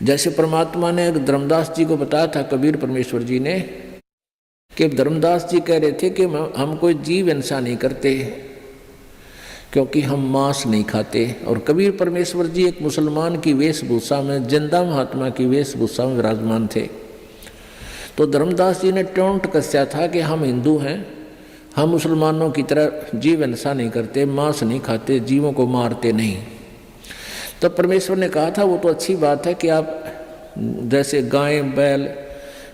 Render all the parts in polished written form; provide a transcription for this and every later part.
जैसे परमात्मा ने धर्मदास जी को बताया था, कबीर परमेश्वर जी ने, कि धर्मदास जी कह रहे थे कि हम कोई जीव हिंसा नहीं करते क्योंकि हम मांस नहीं खाते। और कबीर परमेश्वर जी एक मुसलमान की वेशभूषा में, जिंदा महात्मा की वेशभूषा में विराजमान थे। तो धर्मदास जी ने टोंट कसया था कि हम हिंदू हैं, हम मुसलमानों की तरह जीव हिंसा नहीं करते, मांस नहीं खाते, जीवों को मारते नहीं। तो परमेश्वर ने कहा था वो तो अच्छी बात है कि आप जैसे गाय बैल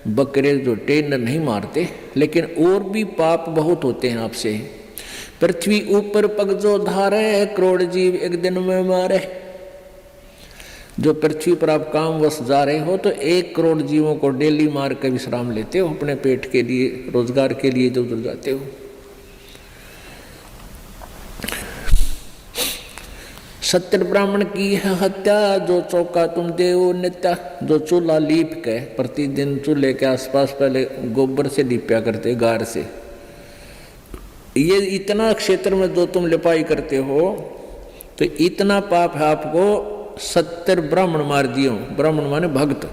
बकरे जो टेन नहीं मारते, लेकिन और भी पाप बहुत होते हैं आपसे। पृथ्वी ऊपर पग जो धारे, करोड़ जीव एक दिन में मारे। जो पृथ्वी पर आप काम वश जा रहे हो तो 1 करोड़ जीवों को डेली मार के विश्राम लेते हो, अपने पेट के लिए, रोजगार के लिए जो उधर जाते हो। सत्य ब्राह्मण की है हत्या, जो चौका तुम देव नित्या। जो चूल्हा लीप के प्रतिदिन चूल्हे के आसपास पहले गोबर से लीपया करते, गार से, ये इतना क्षेत्र में जो तुम लिपाई करते हो तो इतना पाप है आपको 70 ब्राह्मण मार दियो। ब्राह्मण माने भक्त।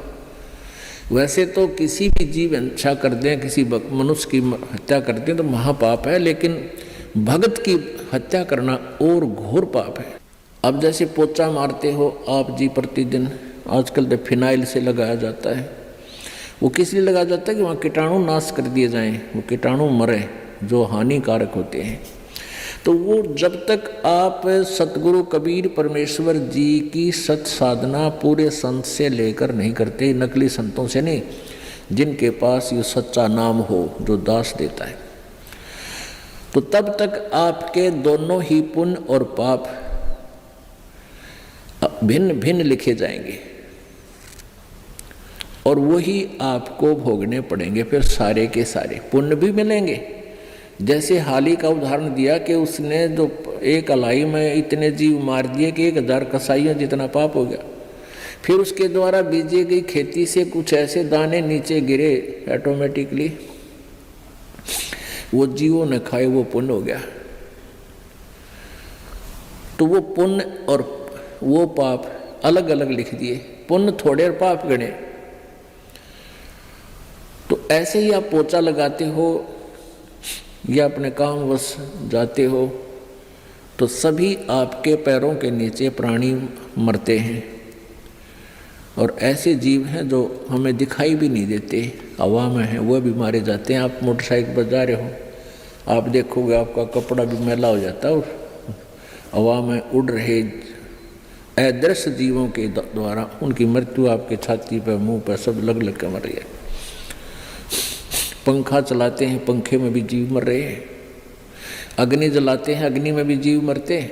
वैसे तो किसी भी जीव हिंसा कर दें, किसी मनुष्य की हत्या कर दें तो महापाप है, लेकिन भक्त की हत्या करना और घोर पाप है। अब जैसे पोचा मारते हो आप जी प्रतिदिन, आजकल तो फिनाइल से लगाया जाता है। वो किस लिए लगाया जाता है कि वहाँ कीटाणु नाश कर दिए जाएं, वो कीटाणु मरे जो हानिकारक होते हैं। तो वो जब तक आप सतगुरु कबीर परमेश्वर जी की सत साधना पूरे संत से लेकर नहीं करते, नकली संतों से नहीं, जिनके पास ये सच्चा नाम हो जो दास देता है, तो तब तक आपके दोनों ही पुण्य और पाप भिन्न भिन्न लिखे जाएंगे और वही आपको भोगने पड़ेंगे। फिर सारे के सारे पुण्य भी मिलेंगे। जैसे हाली का उदाहरण दिया कि उसने जो एक अलाई में इतने जीव मार दिए कि 1000 कसाईयों जितना पाप हो गया। फिर उसके द्वारा बीजी गई खेती से कुछ ऐसे दाने नीचे गिरे, ऑटोमेटिकली वो जीवों ने खाए, वो पुण्य हो गया। तो वो पुण्य और वो पाप अलग अलग लिख दिए, पुण्य थोड़े और पाप गणे। तो ऐसे ही आप पोचा लगाते हो या अपने काम वश जाते हो तो सभी आपके पैरों के नीचे प्राणी मरते हैं। और ऐसे जीव हैं जो हमें दिखाई भी नहीं देते, हवा में हैं, वो भी मारे जाते हैं। आप मोटरसाइकिल पर जा रहे हो, आप देखोगे आपका कपड़ा भी मैला हो जाता है और हवा में उड़ रहे अदृश्य जीवों के द्वारा उनकी मृत्यु आपके छाती पर, मुंह पर सब लग लग के मर रही है। पंखा चलाते हैं, पंखे में भी जीव मर रहे हैं। अग्नि जलाते हैं, अग्नि में भी जीव मरते हैं।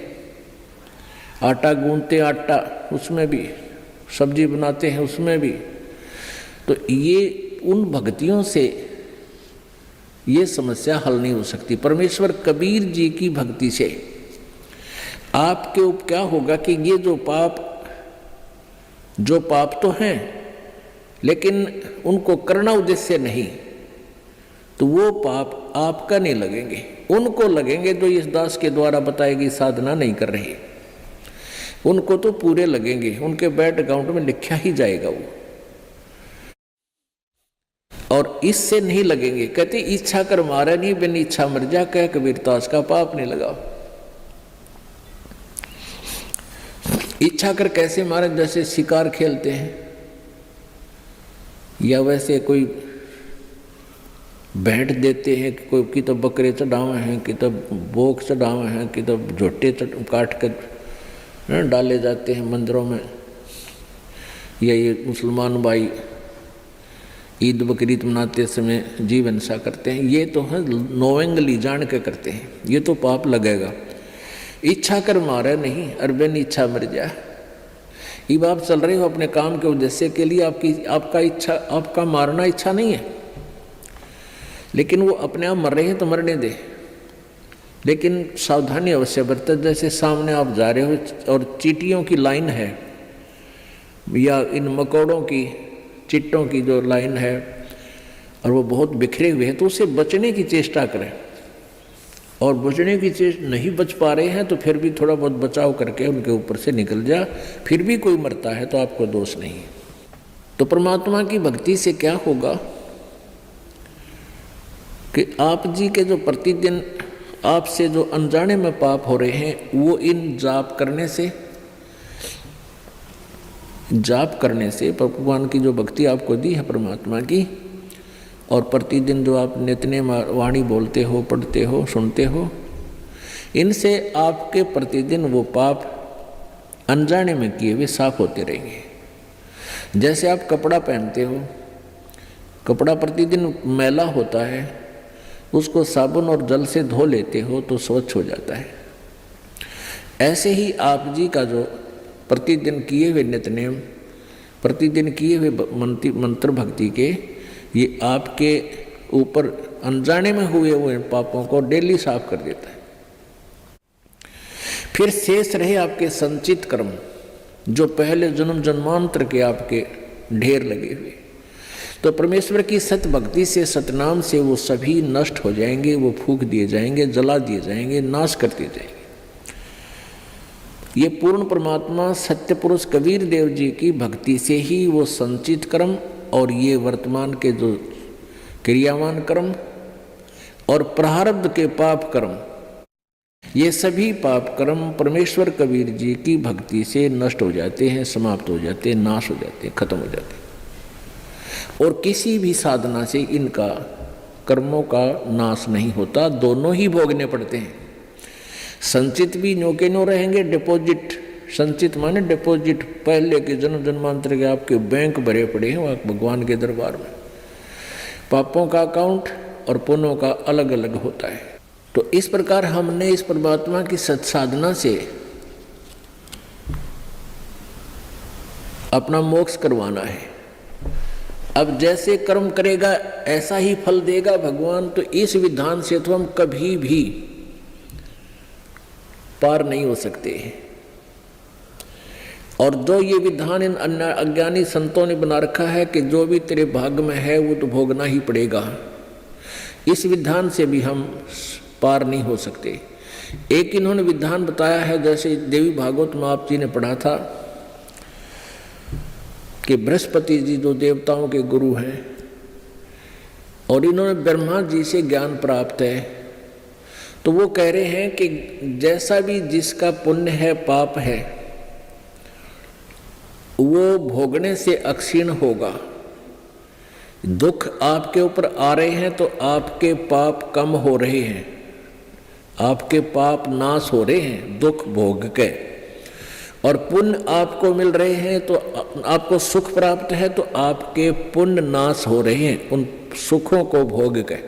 आटा गूंथते, आटा उसमें भी, सब्जी बनाते हैं उसमें भी। तो ये उन भक्तियों से ये समस्या हल नहीं हो सकती। परमेश्वर कबीर जी की भक्ति से आपके ऊपर क्या होगा कि ये जो पाप तो हैं, लेकिन उनको करना उद्देश्य नहीं, तो वो पाप आपका नहीं लगेंगे, उनको लगेंगे जो इस दास के द्वारा बताई गई साधना नहीं कर रहे। उनको तो पूरे लगेंगे, उनके बैंक अकाउंट में लिखा ही जाएगा वो। और इससे नहीं लगेंगे। कहते इच्छा कर मारे नहीं, बिन इच्छा मर जा, कह कबीर दास का पाप नहीं लगा। इच्छा कर कैसे मारे? जैसे शिकार खेलते हैं या वैसे कोई भेंट देते हैं, कोई की तो बकरे चढ़ावे हैं, कि तो बोक चढ़ावे हैं, कि तो झोटे काट कर डाले जाते हैं मंदिरों में। या ये मुसलमान भाई ईद बकरीद मनाते समय जीव हिंसा करते हैं, ये तो है नोवेंगली जान के करते हैं, ये तो पाप लगेगा। इच्छा कर मारे नहीं, अरबन इच्छा मर जा। ये आप चल रहे हो अपने काम के उद्देश्य के लिए, आपका मारना इच्छा नहीं है, लेकिन वो अपने आप मर रहे हैं तो मरने दे। लेकिन सावधानी अवश्य बरते। जैसे सामने आप जा रहे हो और चींटियों की लाइन है या इन मकोड़ों की, चिट्टों की जो लाइन है और वो बहुत बिखरे हुए हैं, तो उससे बचने की चेष्टा करें। और बचने की चेष्टा नहीं बच पा रहे हैं तो फिर भी थोड़ा बहुत बचाव करके उनके ऊपर से निकल जा। फिर भी कोई मरता है तो आपको दोष नहीं। तो परमात्मा की भक्ति से क्या होगा कि आप जी के जो प्रतिदिन आपसे जो अनजाने में पाप हो रहे हैं, वो इन जाप करने से भगवान की जो भक्ति आपको दी है परमात्मा की, और प्रतिदिन जो आप नित्य वाणी बोलते हो, पढ़ते हो, सुनते हो, इनसे आपके प्रतिदिन वो पाप अनजाने में किए हुए साफ होते रहेंगे। जैसे आप कपड़ा पहनते हो, कपड़ा प्रतिदिन मैला होता है, उसको साबुन और जल से धो लेते हो तो स्वच्छ हो जाता है। ऐसे ही आप जी का जो प्रतिदिन किए हुए नित्यनेम, प्रतिदिन किए हुए मंत्र भक्ति के, ये आपके ऊपर अनजाने में हुए हुए पापों को डेली साफ कर देता है। फिर शेष रहे आपके संचित कर्म, जो पहले जन्म जन्मांतर के आपके ढेर लगे हुए, तो परमेश्वर की सत भक्ति से, सतनाम से वो सभी नष्ट हो जाएंगे, वो फूंक दिए जाएंगे, जला दिए जाएंगे, नाश कर दिए जाएंगे। ये पूर्ण परमात्मा सत्य पुरुष कबीर देव जी की भक्ति से ही वो संचित कर्म और ये वर्तमान के जो क्रियावान कर्म और प्रारब्ध के पाप कर्म, ये सभी पाप कर्म परमेश्वर कबीर जी की भक्ति से नष्ट हो जाते हैं, समाप्त हो जाते हैं, नाश हो जाते हैं, खत्म हो जाते हैं। और किसी भी साधना से इनका कर्मों का नाश नहीं होता, दोनों ही भोगने पड़ते हैं। संचित भी न्यो के न्यो रहेंगे, डिपॉजिट, संचित माने डिपॉजिट, पहले के जन्म जन्मांतर के आपके बैंक भरे पड़े हैं वहाँ भगवान के दरबार में। पापों का अकाउंट और पुण्यों का अलग अलग होता है। तो इस प्रकार हमने इस परमात्मा की सत्साधना से अपना मोक्ष करवाना है। अब जैसे कर्म करेगा ऐसा ही फल देगा भगवान, तो इस विधान से तो हम कभी भी पार नहीं हो सकते। और जो ये विधान इन अज्ञानी संतों ने बना रखा है कि जो भी तेरे भाग्य में है वो तो भोगना ही पड़ेगा, इस विधान से भी हम पार नहीं हो सकते। एक इन्होंने विधान बताया है, जैसे देवी भागवत में आप जी ने पढ़ा था कि बृहस्पति जी जो देवताओं के गुरु हैं और इन्होंने ब्रह्मा जी से ज्ञान प्राप्त है, तो वो कह रहे हैं कि जैसा भी जिसका पुण्य है, पाप है, वो भोगने से अक्षीण होगा। दुख आपके ऊपर आ रहे हैं तो आपके पाप कम हो रहे हैं, आपके पाप नाश हो रहे हैं दुख भोग के, और पुण्य आपको मिल रहे हैं तो आपको सुख प्राप्त है तो आपके पुण्य नाश हो रहे हैं उन सुखों को भोग के।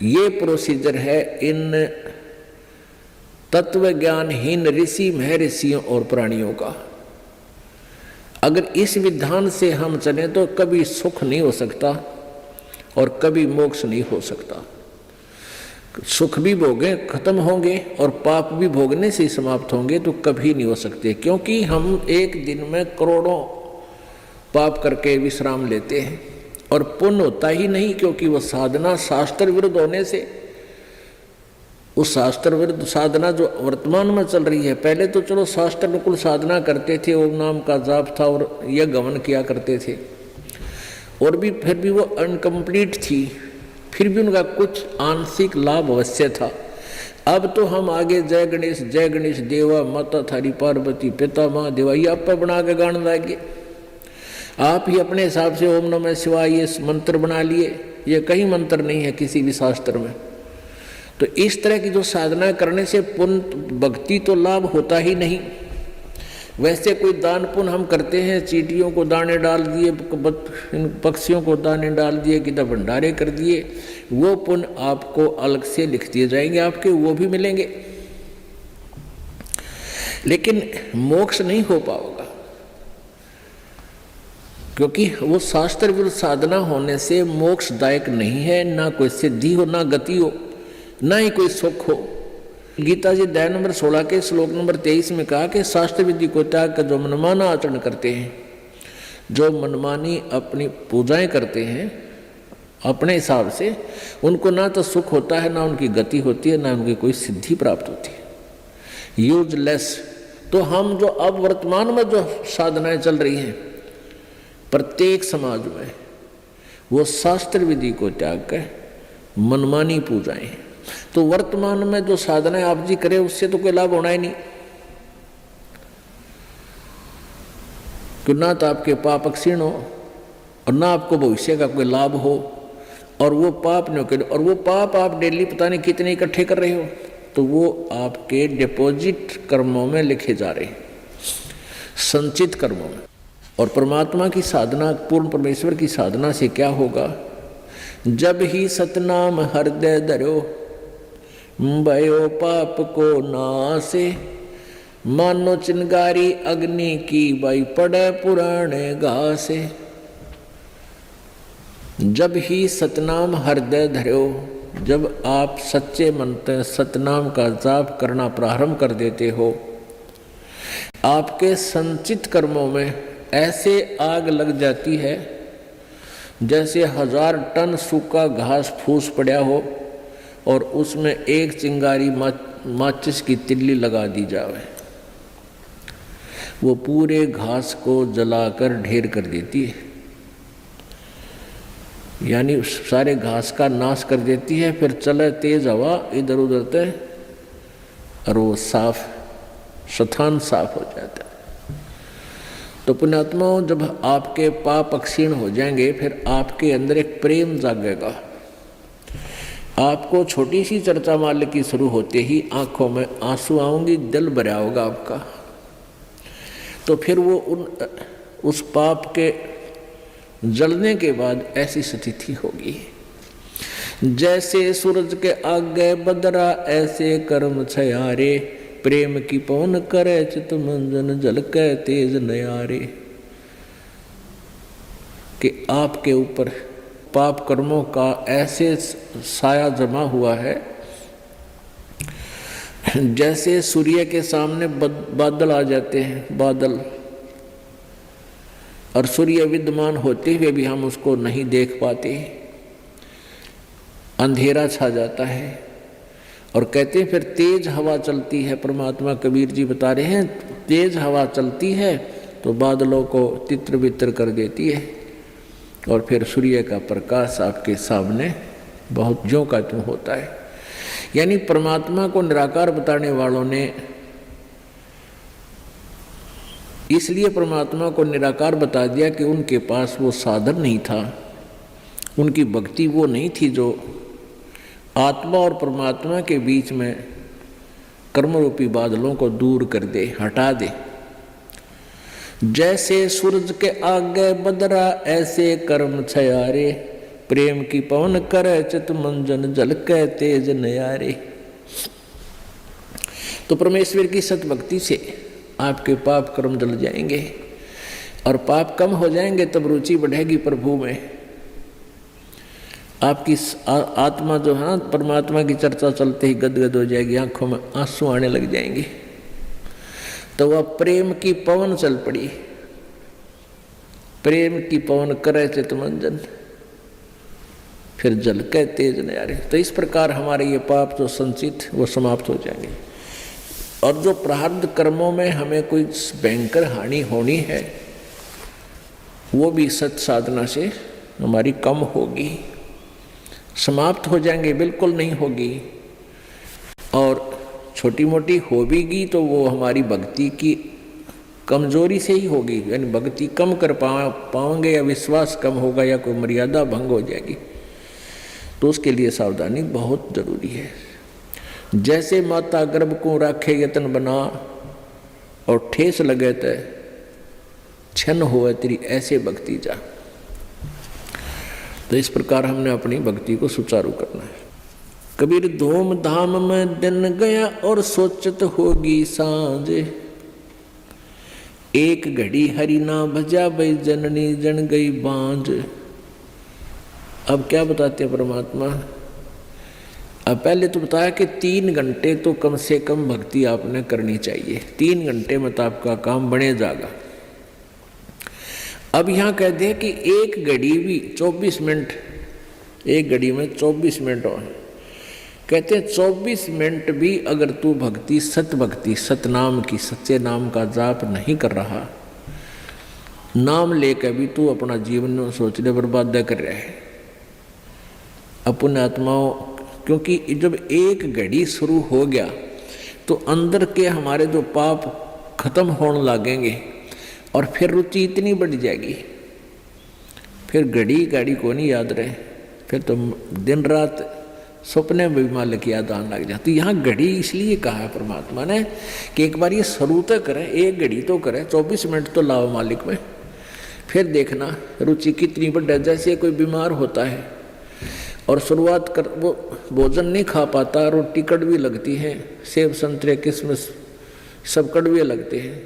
ये प्रोसीजर है इन तत्व ज्ञानहीन ऋषि महर्षियों और प्राणियों का। अगर इस विधान से हम चलें तो कभी सुख नहीं हो सकता और कभी मोक्ष नहीं हो सकता। सुख भी भोगे खत्म होंगे और पाप भी भोगने से समाप्त होंगे तो कभी नहीं हो सकते, क्योंकि हम एक दिन में करोड़ों पाप करके विश्राम लेते हैं और पुण्य होता ही नहीं, क्योंकि वो साधना शास्त्र विरुद्ध होने से, उस शास्त्र विरुद्ध साधना जो वर्तमान में चल रही है, पहले तो चलो शास्त्र अनुकूल साधना करते थे, ओम नाम का जाप था और यज्ञ हवन किया करते थे, और भी फिर भी वो अनकम्प्लीट थी, फिर भी उनका कुछ आंशिक लाभ अवश्य था। अब तो हम आगे जय गणेश देवा माता थारी पार्वती पिता माँ देवा, ये आप बना के गाने लगे। आप ही अपने हिसाब से ओम नमः शिवाय ये मंत्र बना लिए, ये कहीं मंत्र नहीं है किसी भी शास्त्र में। तो इस तरह की जो साधना करने से पुण्य भक्ति तो लाभ होता ही नहीं। वैसे कोई दान पुण्य हम करते हैं, चींटियों को दाने डाल दिए, पक्षियों को दाने डाल दिए, किधर भंडारे कर दिए, वो पुण्य आपको अलग से लिख दिए जाएंगे, आपके वो भी मिलेंगे, लेकिन मोक्ष नहीं हो पाएगा, क्योंकि वो शास्त्र विरुद्ध साधना होने से मोक्षदायक नहीं है। ना कोई सिद्धि हो, ना गति हो, ना ही कोई सुख हो। गीता जी अध्याय नंबर 16 के श्लोक नंबर 23 में कहा कि शास्त्र विधि को त्याग कर जो मनमाना आचरण करते हैं, जो मनमानी अपनी पूजाएं करते हैं अपने हिसाब से, उनको ना तो सुख होता है, ना उनकी गति होती है, ना उनकी कोई सिद्धि प्राप्त होती है, यूजलेस। तो हम जो अब वर्तमान में जो साधनाएं चल रही हैं, प्रत्येक समाज में वो शास्त्र विधि को त्याग कर मनमानी पूजाएं। तो वर्तमान में जो साधनाएं आप जी करें उससे तो कोई लाभ होना ही नहीं, कि ना तो आपके पाप क्षीण हो और ना आपको भविष्य का कोई लाभ हो, और वो पाप नहीं करे, और वो पाप आप डेली पता नहीं कितने इकट्ठे कर रहे हो, तो वो आपके डिपॉजिट कर्मों में लिखे जा रहे हैं, संचित कर्मों में। और परमात्मा की साधना, पूर्ण परमेश्वर की साधना से क्या होगा? जब ही सतनाम हृदय धरो भयो पाप को नासे, मानो चिंगारी अग्नि की भाई पड़े पुराने घासे। जब ही सतनाम हृदय धरो, जब आप सच्चे मन से सतनाम का जाप करना प्रारंभ कर देते हो, आपके संचित कर्मों में ऐसे आग लग जाती है जैसे 1000 टन सूखा घास फूस पड़ा हो और उसमें एक चिंगारी माचिस की तिल्ली लगा दी जाए, वो पूरे घास को जलाकर ढेर कर देती है, यानी सारे घास का नाश कर देती है। फिर चले तेज हवा इधर उधर से और वो साफ स्थान साफ हो जाता है। तो पुण्यात्माओं, जब आपके पाप क्षीण हो जाएंगे फिर आपके अंदर एक प्रेम जागेगा। आपको छोटी सी चर्चा माल की शुरू होते ही आंखों में आंसू आऊंगी, दिल भरा होगा आपका। तो फिर वो उस पाप के जलने के बाद ऐसी स्थिति होगी, जैसे सूरज के आगे बदरा ऐसे कर्म छयारे, प्रेम की पवन करे चित मंजन झलके तेज नयारे। कि आपके ऊपर पाप कर्मों का ऐसे साया जमा हुआ है जैसे सूर्य के सामने बादल आ जाते हैं, बादल, और सूर्य विद्यमान होते हुए भी हम उसको नहीं देख पाते, अंधेरा छा जाता है। और कहते हैं फिर तेज हवा चलती है, परमात्मा कबीर जी बता रहे हैं, तेज हवा चलती है तो बादलों को तित्र बित्र कर देती है, और फिर सूर्य का प्रकाश आपके सामने बहुत ज्यों का त्यों होता है। यानी परमात्मा को निराकार बताने वालों ने इसलिए परमात्मा को निराकार बता दिया कि उनके पास वो साधन नहीं था, उनकी भक्ति वो नहीं थी जो आत्मा और परमात्मा के बीच में कर्मरूपी बादलों को दूर कर दे, हटा दे। जैसे सूरज के आगे बदरा ऐसे कर्म छयारे, प्रेम की पवन करे चित मंजन झलके तेज नयारे। तो परमेश्वर की सतभक्ति से आपके पाप कर्म जल जाएंगे और पाप कम हो जाएंगे, तब रुचि बढ़ेगी प्रभु में। आपकी आत्मा जो है परमात्मा की चर्चा चलते ही गदगद हो जाएगी, आंखों में आंसू आने लग जाएंगे। तो वह प्रेम की पवन चल पड़ी, प्रेम की पवन करे चित मंजन, फिर झलके तेज नयारे। तो इस प्रकार हमारे ये पाप जो संचित वो समाप्त हो जाएंगे, और जो प्रारब्ध कर्मों में हमें कोई भयंकर हानि होनी है वो भी सत साधना से हमारी कम होगी, समाप्त हो जाएंगे, बिल्कुल नहीं होगी। और छोटी मोटी होगी तो वो हमारी भक्ति की कमजोरी से ही होगी, यानी भक्ति कम कर पाओगे, या विश्वास कम होगा, या कोई मर्यादा भंग हो जाएगी। तो उसके लिए सावधानी बहुत जरूरी है। जैसे माता गर्भ को राखे यतन बना, और ठेस लगे तो छन होए तेरी ऐसे भक्ति जा। तो इस प्रकार हमने अपनी भक्ति को सुचारू करना है। कबीर धूम धाम में दिन गया और सोचत होगी सांझ, एक घड़ी हरि ना भजा भई जननी जन गई बांझ। अब क्या बताते हैं परमात्मा? अब पहले तो बताया कि 3 घंटे तो कम से कम भक्ति आपने करनी चाहिए, 3 घंटे में तो आपका काम बने जाएगा। अब यहाँ कह दे कि एक घड़ी भी 24 मिनट, एक घड़ी में 24 मिनट और कहते हैं 24 मिनट भी अगर तू भक्ति, सत नाम की, सच्चे नाम का जाप नहीं कर रहा नाम लेकर भी तू अपना जीवन सोचने बर्बाद कर रहा है अपने आत्माओं। क्योंकि जब एक घड़ी शुरू हो गया तो अंदर के हमारे जो पाप खत्म होने लगेंगे और फिर रुचि इतनी बढ़ जाएगी, फिर घड़ी को नहीं याद रहे, फिर तो दिन रात सपने में भी मालिक याद आने लग जाती। यहाँ घड़ी इसलिए कहा है परमात्मा ने कि एक बार ये शुरू तो करे, एक घड़ी तो करे, 24 मिनट तो लाओ मालिक में, फिर देखना रुचि कितनी बढ़। जैसे कोई बीमार होता है और शुरुआत कर वो भोजन नहीं खा पाता, रोटी कड़वी लगती है, सेब संतरे किशमिश सब कड़वे लगते हैं,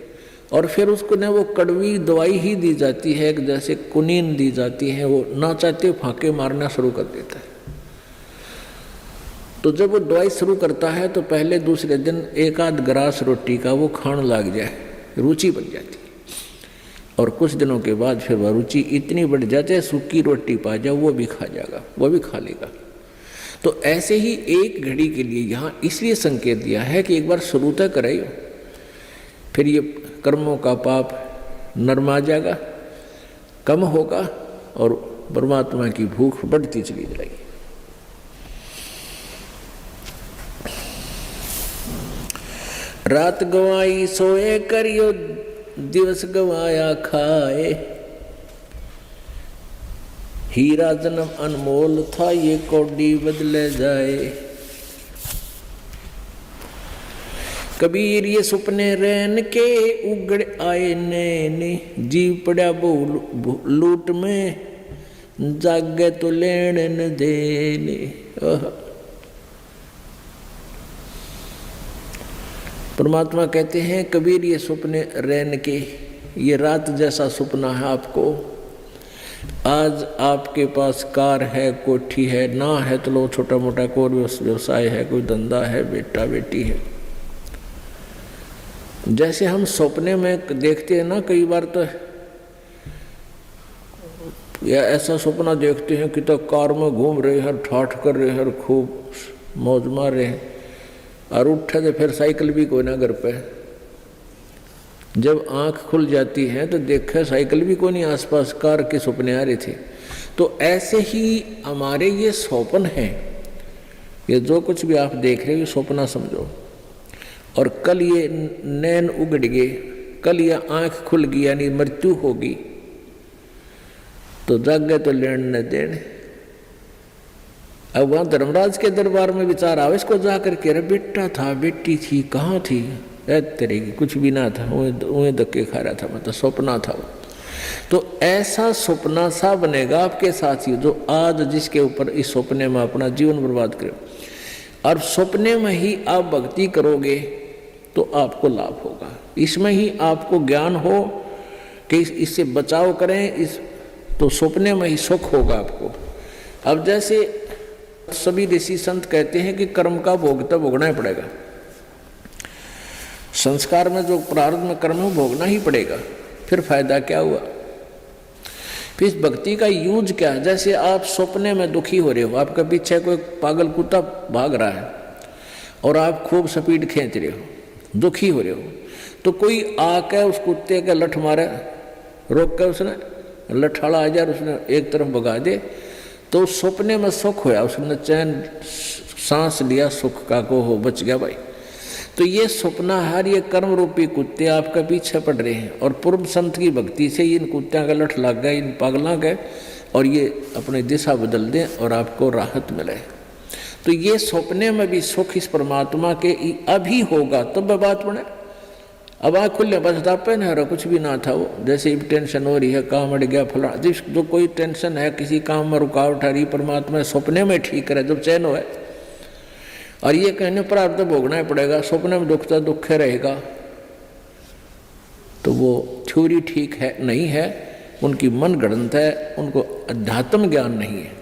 और फिर उसको ना वो कड़वी दवाई ही दी जाती है, जैसे कुनीन दी जाती है, वो ना चाहते फाके मारना शुरू कर देता है। तो जब वो दवाई शुरू करता है तो पहले दूसरे दिन एक आध ग्रास रोटी का वो खाने लग जाए, रुचि बन जाती है, और कुछ दिनों के बाद फिर वह रुचि इतनी बढ़ जाती है, सूखी रोटी पा जाओ वो भी खा जाएगा, वो भी खा लेगा। तो ऐसे ही एक घड़ी के लिए यहाँ इसलिए संकेत दिया है कि एक बार शुरू तक करे, फिर ये कर्मों का पाप नरमा जाएगा, कम होगा और परमात्मा की भूख बढ़ती चली जाएगी। रात गवाई सोए करियो, दिवस गवाया खाए, हीरा जन्म अनमोल था ये कौड़ी बदले जाए। कबीर ये सुपने रैन के उगड़ आए नैने, जीव पड़ा बहु लूट में जागे तो लेन न देने। परमात्मा कहते हैं कबीर ये सुपने रैन के, ये रात जैसा सुपना है आपको। आज आपके पास कार है, कोठी है, ना है तो लो छोटा मोटा कोई व्यवसाय है, कोई धंधा है, बेटा बेटी है। जैसे हम सपने में देखते हैं ना, कई बार तो या ऐसा सपना देखते हैं कि तो कार में घूम रहे हैं, ठाठ कर रहे हैं, खूब मौज मार रहे हैं, और उठे तो फिर साइकिल भी कोई ना घर पे। जब आंख खुल जाती है तो देखे साइकिल भी कोई नहीं आसपास, कार के सपने आ रहे थे। तो ऐसे ही हमारे ये स्वप्न हैं, ये जो कुछ भी आप देख रहे हो सपना समझो। और कल ये नैन उगड़ गए, कल ये आंख खुल गई, यानी मृत्यु होगी, तो जागे तो लेन न देने। अब वहाँ धर्मराज के दरबार में विचार आवे इसको जाकर के, अरे बेटा था, बेटी थी, कहाँ थी, तेरे की कुछ भी ना था, उन्हें धक्के खा रहा था, मतलब सपना था। तो ऐसा सपना सा बनेगा आपके साथ ही, जो आज जिसके ऊपर इस सपने में अपना जीवन बर्बाद करे। और सपने में ही आप भक्ति करोगे तो आपको लाभ होगा, इसमें ही आपको ज्ञान हो कि इससे बचाव करें, इस तो सपने में ही सुख होगा आपको। अब जैसे सभी ऋषि संत कहते हैं कि कर्म का भोग तो भोगना ही पड़ेगा, संस्कार में जो प्रारब्ध में कर्म है भोगना ही पड़ेगा, फिर फायदा क्या हुआ। फिर भक्ति का यूज क्या है। जैसे आप सपने में दुखी हो रहे हो, आपके पीछे कोई पागल कुत्ता भाग रहा है और आप खूब स्पीड खींच रहे हो, दुखी हो रहे हो, तो कोई आके उस कुत्ते के लठ मारे, रोक के उसने लठाड़ा आ जाए, उसने एक तरफ भगा दे, तो सपने में सुख होया, उसने चैन सांस लिया सुख का, को हो बच गया भाई। तो ये सपना हर ये कर्म रूपी कुत्ते आपका पीछे पड़ रहे हैं, और पूर्व संत की भक्ति से इन कुत्तियों का लठ लग गए, इन पागलों के, और ये अपनी दिशा बदल दें और आपको राहत मिले। तो ये सपने में भी सुख इस परमात्मा के अभी होगा, तब बात बने। अब आँख खुले बस दापे ना, कुछ भी ना था वो, जैसे टेंशन हो रही है, काम अड़ गया फला, जिस जो कोई टेंशन है, किसी काम में रुकावट आ रही, परमात्मा सपने में ठीक करे जब चैन हो। और ये कहने पर आप तो भोगना ही पड़ेगा, सपने में दुखता दुख रहेगा, तो वो थ्योरी ठीक है नहीं है, उनकी मन गणत है, उनको अध्यात्म ज्ञान नहीं है।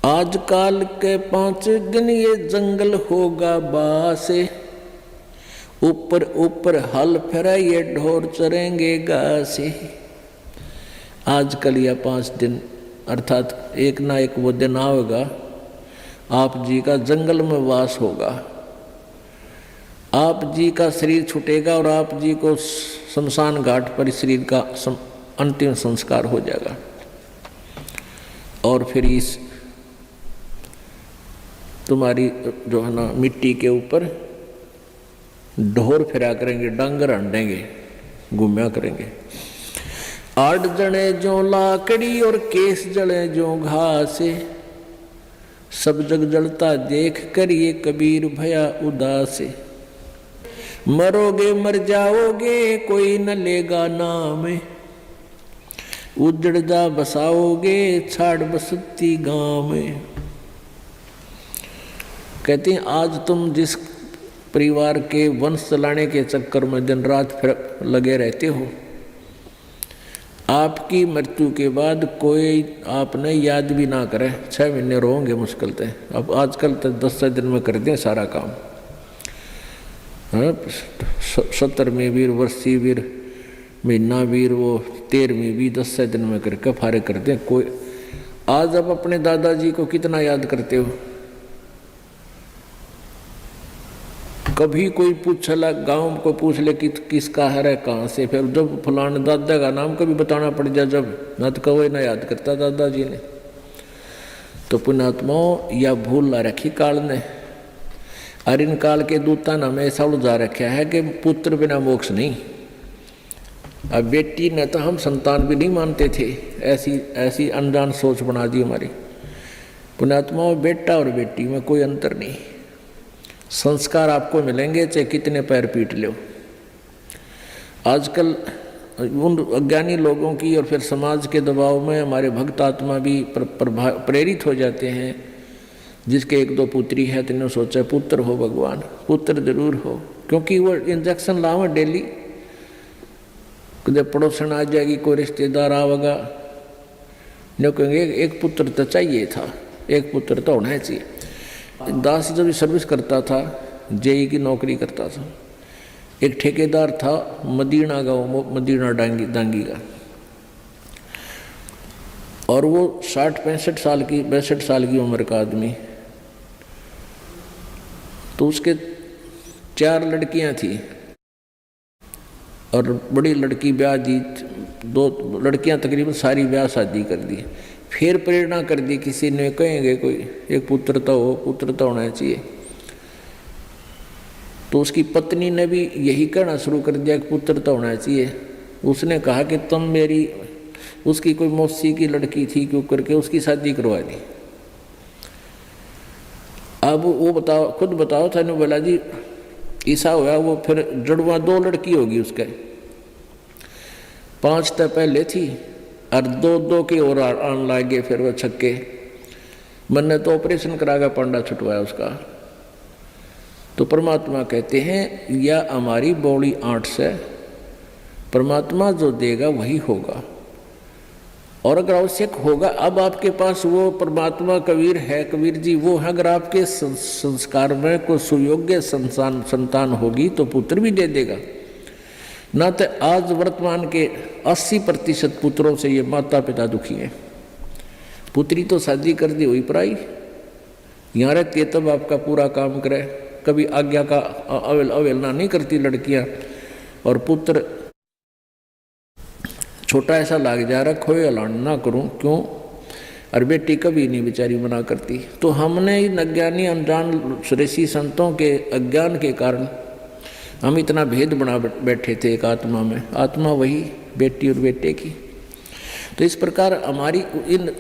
आजकल के 5 दिन ये जंगल होगा बासे, ऊपर ऊपर हल फिर ये ढोर चरेंगे घासे। आजकल या 5 दिन अर्थात एक ना एक वो दिन आएगा, आप जी का जंगल में वास होगा, आप जी का शरीर छूटेगा और आप जी को शमशान घाट पर शरीर का अंतिम संस्कार हो जाएगा। और फिर इस तुम्हारी जो है ना मिट्टी के ऊपर ढोर फिरा करेंगे, डांगर हंडेंगे, घूमया करेंगे। 8 जने जो लाकड़ी और केस जले जो घास, सब जग जलता देख कर ये कबीर भया उदास। मरोगे मर जाओगे कोई न लेगा नाम, उजड़ जा बसाओगे छाड़ बसती गाँव में। कहते हैं आज तुम जिस परिवार के वंश चलाने के चक्कर में दिन रात फिर लगे रहते हो, आपकी मृत्यु के बाद कोई आपने याद भी ना करे, 6 महीने रोंगे मुश्किल से। अब आजकल तो 10 दिन में कर दें सारा काम। 17वीं वीर, वर्षी वीर, महीना वीर, वो 13वीं भी 10 दिन में करके फारे कर दें। कोई आज आप अपने दादाजी को कितना याद करते हो? कभी कोई पूछला, गांव को पूछ ले कि किसका है कहाँ से, फिर जब फलाने दादा का नाम कभी बताना पड़ जाए, जब न तो कोई ना याद करता दादाजी ने। तो पुण्यात्माओं या भूल ला रखी काल ने, और इन काल के दूता ने हमें ऐसा उलझा रखा है कि पुत्र बिना मोक्ष नहीं। अब बेटी ने तो हम संतान भी नहीं मानते थे, ऐसी अनजान सोच बना दी हमारी। पुण्यात्माओं बेटा और बेटी में कोई अंतर नहीं, संस्कार आपको मिलेंगे चाहे कितने पैर पीट लो। आजकल उन अज्ञानी लोगों की और फिर समाज के दबाव में हमारे भक्त आत्मा भी प्रेरित हो जाते हैं। जिसके 1-2 पुत्री है तो इन्होंने सोचा पुत्र हो भगवान, पुत्र जरूर हो, क्योंकि वो इंजेक्शन लाओ डेली। जब पड़ोसन आ जाएगी, कोई रिश्तेदार आवेगा, न कहेंगे एक पुत्र तो चाहिए था, एक पुत्र तो होना चाहिए। दास जब सर्विस करता था, जेई की नौकरी करता था, एक ठेकेदार था मदीना गाँव, मदीना डांगी का, और वो 60-65 साल की 62 साल की उम्र का आदमी। तो उसके 4 लड़कियां थी और बड़ी लड़की ब्याह दी, 2 लड़कियां तकरीबन सारी ब्याह शादी कर दी। फिर प्रेरणा कर दी, किसी ने कहेंगे कोई एक पुत्र तो हो, पुत्र तो होना चाहिए। तो उसकी पत्नी ने भी यही कहना शुरू कर दिया कि पुत्र तो होना चाहिए। उसने कहा कि तुम मेरी, उसकी कोई मौसी की लड़की थी, क्यों करके उसकी शादी करवा दी। अब वो बताओ, खुद बताओ था, बोला जी ऐसा हुआ, वो फिर जड़वा 2 लड़की होगी उसके, 5 तो पहले थी और 2 के और आन लागे। फिर वो छक्के, मैंने तो ऑपरेशन करा के पांडा छुटवाया उसका। तो परमात्मा कहते हैं या हमारी बॉडी 8 से, परमात्मा जो देगा वही होगा, और अगर आवश्यक होगा, अब आपके पास वो परमात्मा कबीर है, कबीर जी वो है, अगर आपके संस्कार में कोई सुयोग्य संतान होगी तो पुत्र भी दे देगा। ना तो आज वर्तमान के 80% पुत्रों से ये माता पिता दुखी हैं। पुत्री तो शादी कर दी हुई पराई, यहाँ रहती है तब आपका पूरा काम करे, कभी आज्ञा का अवहेलना नहीं करती लड़कियाँ, और पुत्र छोटा ऐसा लाग जा रहा, खोए हलान ना करूं क्यों, और बेटी कभी नहीं बेचारी मना करती। तो हमने इन अज्ञानी अनजान ऋषि संतों के अज्ञान के कारण हम इतना भेद बना बैठे थे एक आत्मा में, आत्मा वही बेटी और बेटे की। तो इस प्रकार हमारी इन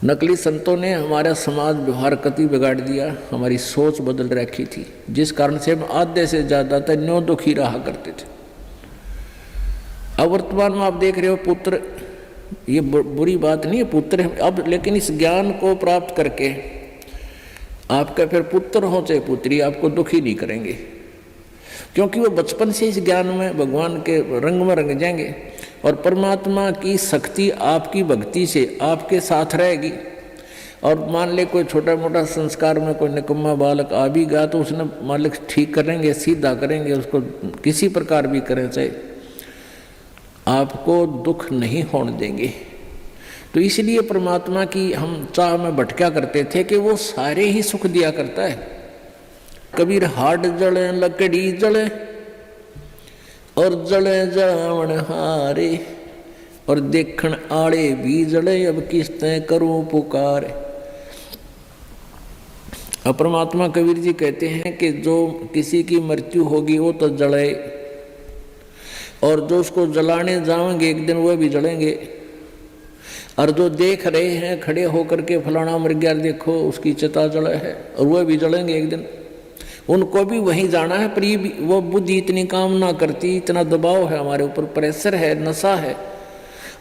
नकली संतों ने हमारा समाज व्यवहार कति बिगाड़ दिया, हमारी सोच बदल रखी थी, जिस कारण से हम आधे से ज़्यादा तक न्यों दुखी रहा करते थे। अब वर्तमान में आप देख रहे हो पुत्र, ये बुरी बात नहीं है पुत्र अब, लेकिन इस ज्ञान को प्राप्त करके आपका फिर पुत्र हो चाहे पुत्री आपको दुखी नहीं करेंगे, क्योंकि वो बचपन से इस ज्ञान में भगवान के रंग में रंग जाएंगे, और परमात्मा की शक्ति आपकी भक्ति से आपके साथ रहेगी। और मान ले कोई छोटा मोटा संस्कार में कोई निकम्मा बालक आ भी गया तो उसने मालिक ठीक करेंगे, सीधा करेंगे, उसको किसी प्रकार भी करें, चाहे आपको दुख नहीं होने देंगे। तो इसलिए परमात्मा की हम चाह में भटका करते थे कि वो सारे ही सुख दिया करता है। कबीर हाड जले लकड़ी जले, और जले जलावन हारे, और देखण आड़े भी जले, अब किसते करूं पुकार। और परमात्मा कबीर जी कहते हैं कि जो किसी की मृत्यु होगी वो तो जले, और जो उसको जलाने जाएंगे एक दिन वह भी जलेंगे, और जो देख रहे हैं खड़े होकर के फलाना मर गया देखो उसकी चिता जले है, और वह भी जलेंगे एक दिन, उनको भी वहीं जाना है। पर ये वो बुद्धि इतनी काम ना करती, इतना दबाव है हमारे ऊपर, प्रेशर है, नशा है,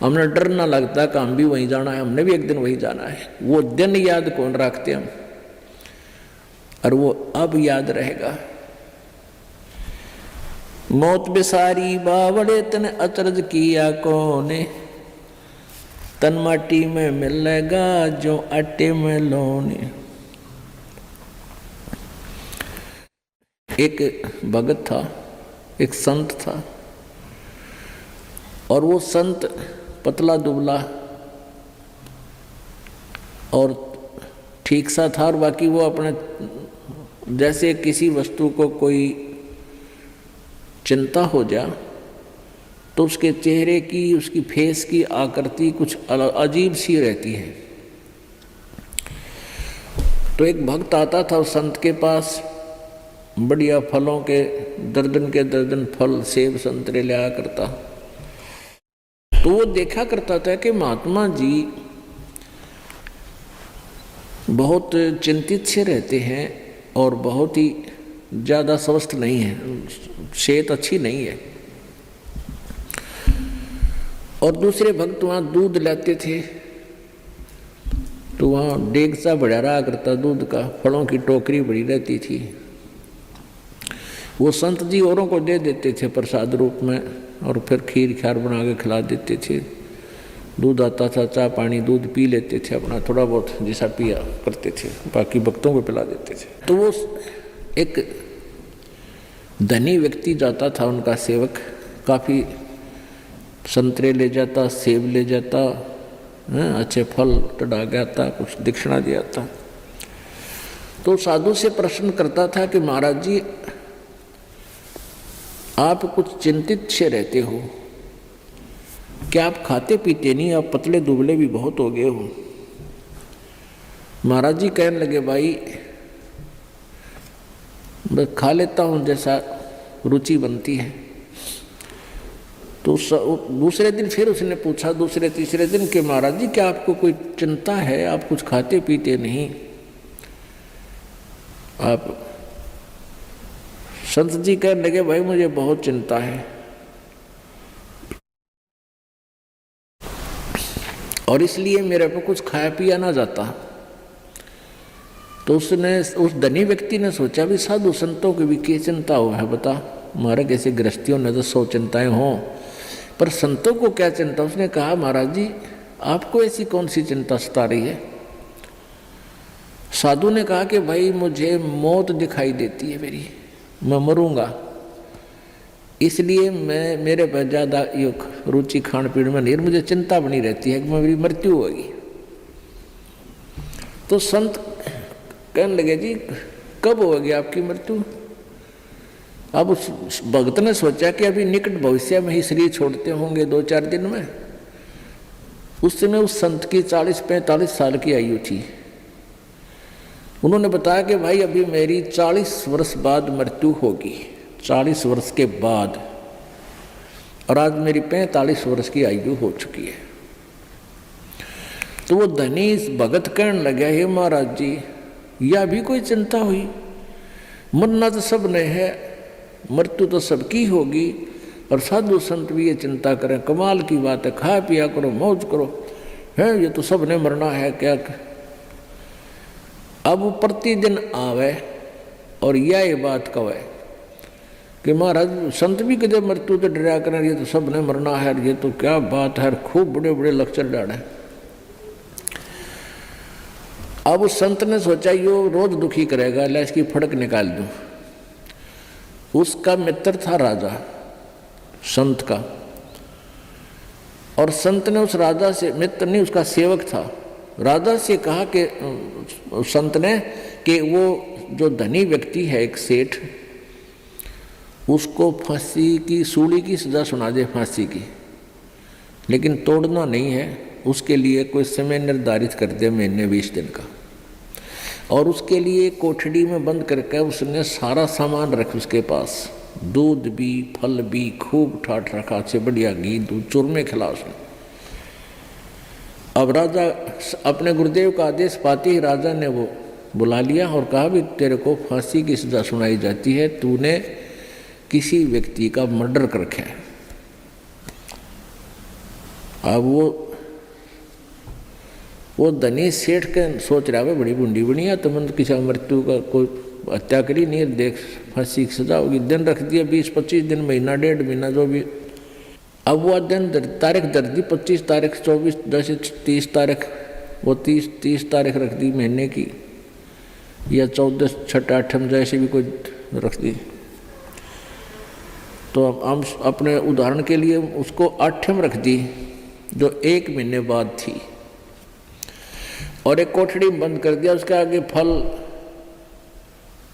हमें डर ना लगता कि हम भी वहीं जाना है, हमने भी एक दिन वहीं जाना है। वो दिन याद कौन रखते हम, और वो अब याद रहेगा। मौत बेसारी बावड़े तन अचरज किया कोने, तन माटी में मिलेगा जो आटे में लोने। एक भगत था, एक संत था, और वो संत पतला दुबला और ठीक सा था, और बाकी वो अपने जैसे किसी वस्तु को कोई चिंता हो जा तो उसके चेहरे की, उसकी फेस की आकृति कुछ अजीब सी रहती है। तो एक भक्त आता था उस संत के पास, बढ़िया फलों के दर्जन फल, सेब संतरे ले आया करता। तो वो देखा करता था कि महात्मा जी बहुत चिंतित से रहते हैं और बहुत ही ज़्यादा स्वस्थ नहीं है, सेहत अच्छी नहीं है। और दूसरे भक्त वहाँ दूध लाते थे, तो वहाँ डेग सा बढ़ा रहा करता दूध का, फलों की टोकरी बड़ी रहती थी। वो संत जी औरों को दे देते थे प्रसाद रूप में, और फिर खीर ख्यार बना के खिला देते थे। दूध आता था, चाय पानी दूध पी लेते थे, अपना थोड़ा बहुत जैसा पिया करते थे, बाकी भक्तों को पिला देते थे। तो वो एक धनी व्यक्ति जाता था, उनका सेवक, काफ़ी संतरे ले जाता, सेब ले जाता, अच्छे फल चढ़ा गया था, कुछ दक्षिणा दिया था। तो साधु से प्रश्न करता था कि महाराज जी आप कुछ चिंतित से रहते हो, क्या आप खाते पीते नहीं, आप पतले दुबले भी बहुत हो गए हो। महाराज जी कहने लगे भाई मैं खा लेता हूँ जैसा रुचि बनती है। तो दूसरे दिन फिर उसने पूछा, दूसरे तीसरे दिन कि महाराज जी क्या आपको कोई चिंता है, आप कुछ खाते पीते नहीं। आप संत जी कहने लगे भाई मुझे बहुत चिंता है, और इसलिए मेरे को कुछ खाया पिया ना जाता। तो उसने, उस धनी व्यक्ति ने सोचा भी साधु संतों की भी क्या चिंता हो है बता, हमारे कैसे गृहस्थियों ने तो 100 चिंताएं हों, पर संतों को क्या चिंता। उसने कहा महाराज जी आपको ऐसी कौन सी चिंता सता रही है। साधु ने कहा कि भाई मुझे मौत दिखाई देती है मेरी, मैं मरूंगा, इसलिए मैं मेरे पर ज़्यादा रुचि खान पीन में नहीं, मुझे चिंता बनी रहती है कि मेरी मृत्यु होगी। तो संत कहने लगे जी कब होगी आपकी मृत्यु। अब उस भक्त ने सोचा कि अभी निकट भविष्य में ही शरीर छोड़ते होंगे 2-4 दिन में। उस समय उस संत की 40-45 साल की आयु थी। उन्होंने बताया कि भाई अभी मेरी 40 वर्ष बाद मृत्यु होगी, 40 वर्ष के बाद, और आज मेरी 45 वर्ष की आयु हो चुकी है। तो वो धनी भगत कहने लगा हे महाराज जी यह भी कोई चिंता हुई, मरना तो सब ने है, मृत्यु तो सबकी होगी, और साधु संत भी ये चिंता करें, कमाल की बात है, खा पिया करो, मौज करो, है ये तो सब ने मरना है क्या। अब वो प्रतिदिन आवे और यह बात कहे कि महाराज संत भी कदे मृत्यु तो डरा करें, ये तो सब ने मरना है, ये तो क्या बात है, खूब बड़े बड़े लेक्चर डाले। अब उस संत ने सोचा यो रोज दुखी करेगा, ला इसकी फड़क निकाल दूं। उसका मित्र था राजा, संत का, और संत ने उस राजा से, मित्र नहीं उसका सेवक था, राजा से कहा कि संत ने कि वो जो धनी व्यक्ति है एक सेठ, उसको फांसी की सूली की सज़ा सुना दे, फांसी की, लेकिन तोड़ना नहीं है, उसके लिए कोई समय निर्धारित कर दे, महीने 20 दिन का, और उसके लिए कोठड़ी में बंद करके उसने सारा सामान रख उसके पास, दूध भी फल भी खूब ठाठ रखा, अच्छे बढ़िया घी दूध चूरमे खिला उसने। अब राजा अपने गुरुदेव का आदेश पाते ही राजा ने वो बुला लिया और कहा भी तेरे को फांसी की सजा सुनाई जाती है, तूने किसी व्यक्ति का मर्डर कर रखा है। अब वो धनी सेठ के सोच रहा है बड़ी बुंडी बनी है, तो मैंने किसी मृत्यु का कोई हत्या करी नहीं, देख फांसी की सजा होगी। दिन रख दिया 20-25 दिन, महीना 1.5 महीना जो भी। अब वो दिन तारीख धर दी 25 तारीख 24 जैसे 30 तारीख, वो 30 तारीख रख दी महीने की, या 14 छठा 8 जैसे भी कोई रख दी। तो हम अपने उदाहरण के लिए उसको 8 रख दी, जो 1 महीने बाद थी, और एक कोठड़ी में बंद कर दिया। उसके आगे फल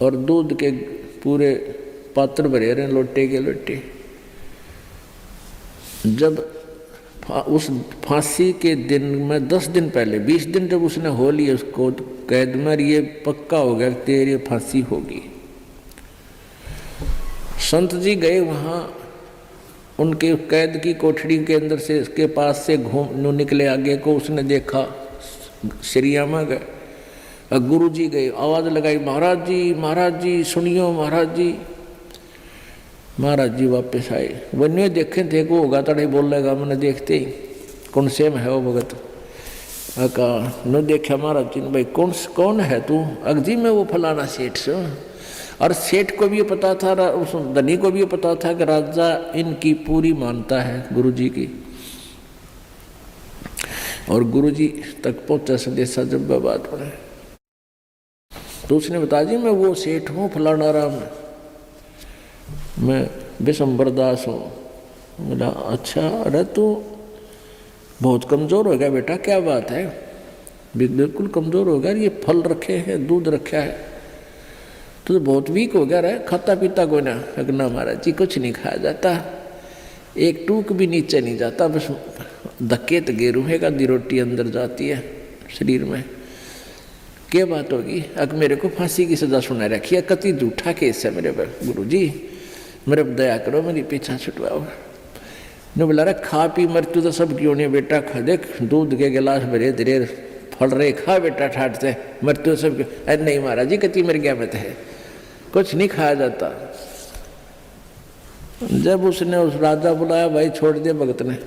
और दूध के पूरे पात्र भरे रहे, लोटे के लोटे। जब उस फांसी के दिन में 10 दिन पहले, 20 दिन जब उसने हो लिया उसको कैद में, ये पक्का हो गया तेरी फांसी होगी। संत जी गए वहाँ, उनके कैद की कोठड़ी के अंदर से उसके पास से घूम निकले आगे को, उसने देखा श्रीयामा गए, गुरु जी गए, आवाज़ लगाई महाराज जी सुनियो महाराज जी। महाराज जी वापस आए, वन्य देखे थे को होगा तड़े बोलेगा, मैंने देखते ही कौन से में है वो भगत। कहा न देखा महाराज जी ने, भाई कौन है तू? अगजी में वो फलाना सेठ से। और सेठ को भी पता था, उस धनी को भी पता था कि राजा इनकी पूरी मानता है गुरु जी की, और गुरु जी तक पहुंचा संदेशा जब बात पड़े। तो उसने बताया जी मैं वो सेठ हूँ फलाना राम, मैं विशंबर दास हूँ। बोला अच्छा, अरे तू बहुत कमज़ोर हो गया बेटा, क्या बात है? बिल्कुल कमज़ोर हो गया, ये फल रखे हैं, दूध रखा है, तो बहुत वीक हो गया रहा, खाता पीता कोई ना? ना महाराज जी कुछ नहीं खाया जाता, एक टूक भी नीचे नहीं जाता, बस धक्के तो गेरूहेगा दी रोटी अंदर जाती है शरीर में। क्या बात होगी? अब मेरे को फांसी की सजा सुना रखी है, कति झूठा केस है मेरे पर, गुरु जी मेरे पर दया करो, मेरी पीछा छुटवाओ। ने बोला रहा खा पी मृत्यु तो सब क्यों नहीं बेटा, खा देख दूध के गिलास भरे धीरे फल रहे, खा बेटा ठाट से, मृत्यु सब क्यों? अरे नहीं महाराज जी कति मर गया मत है, कुछ नहीं खाया जाता। जब उसने उस राजा बुलाया, भाई छोड़ दे भगत ने,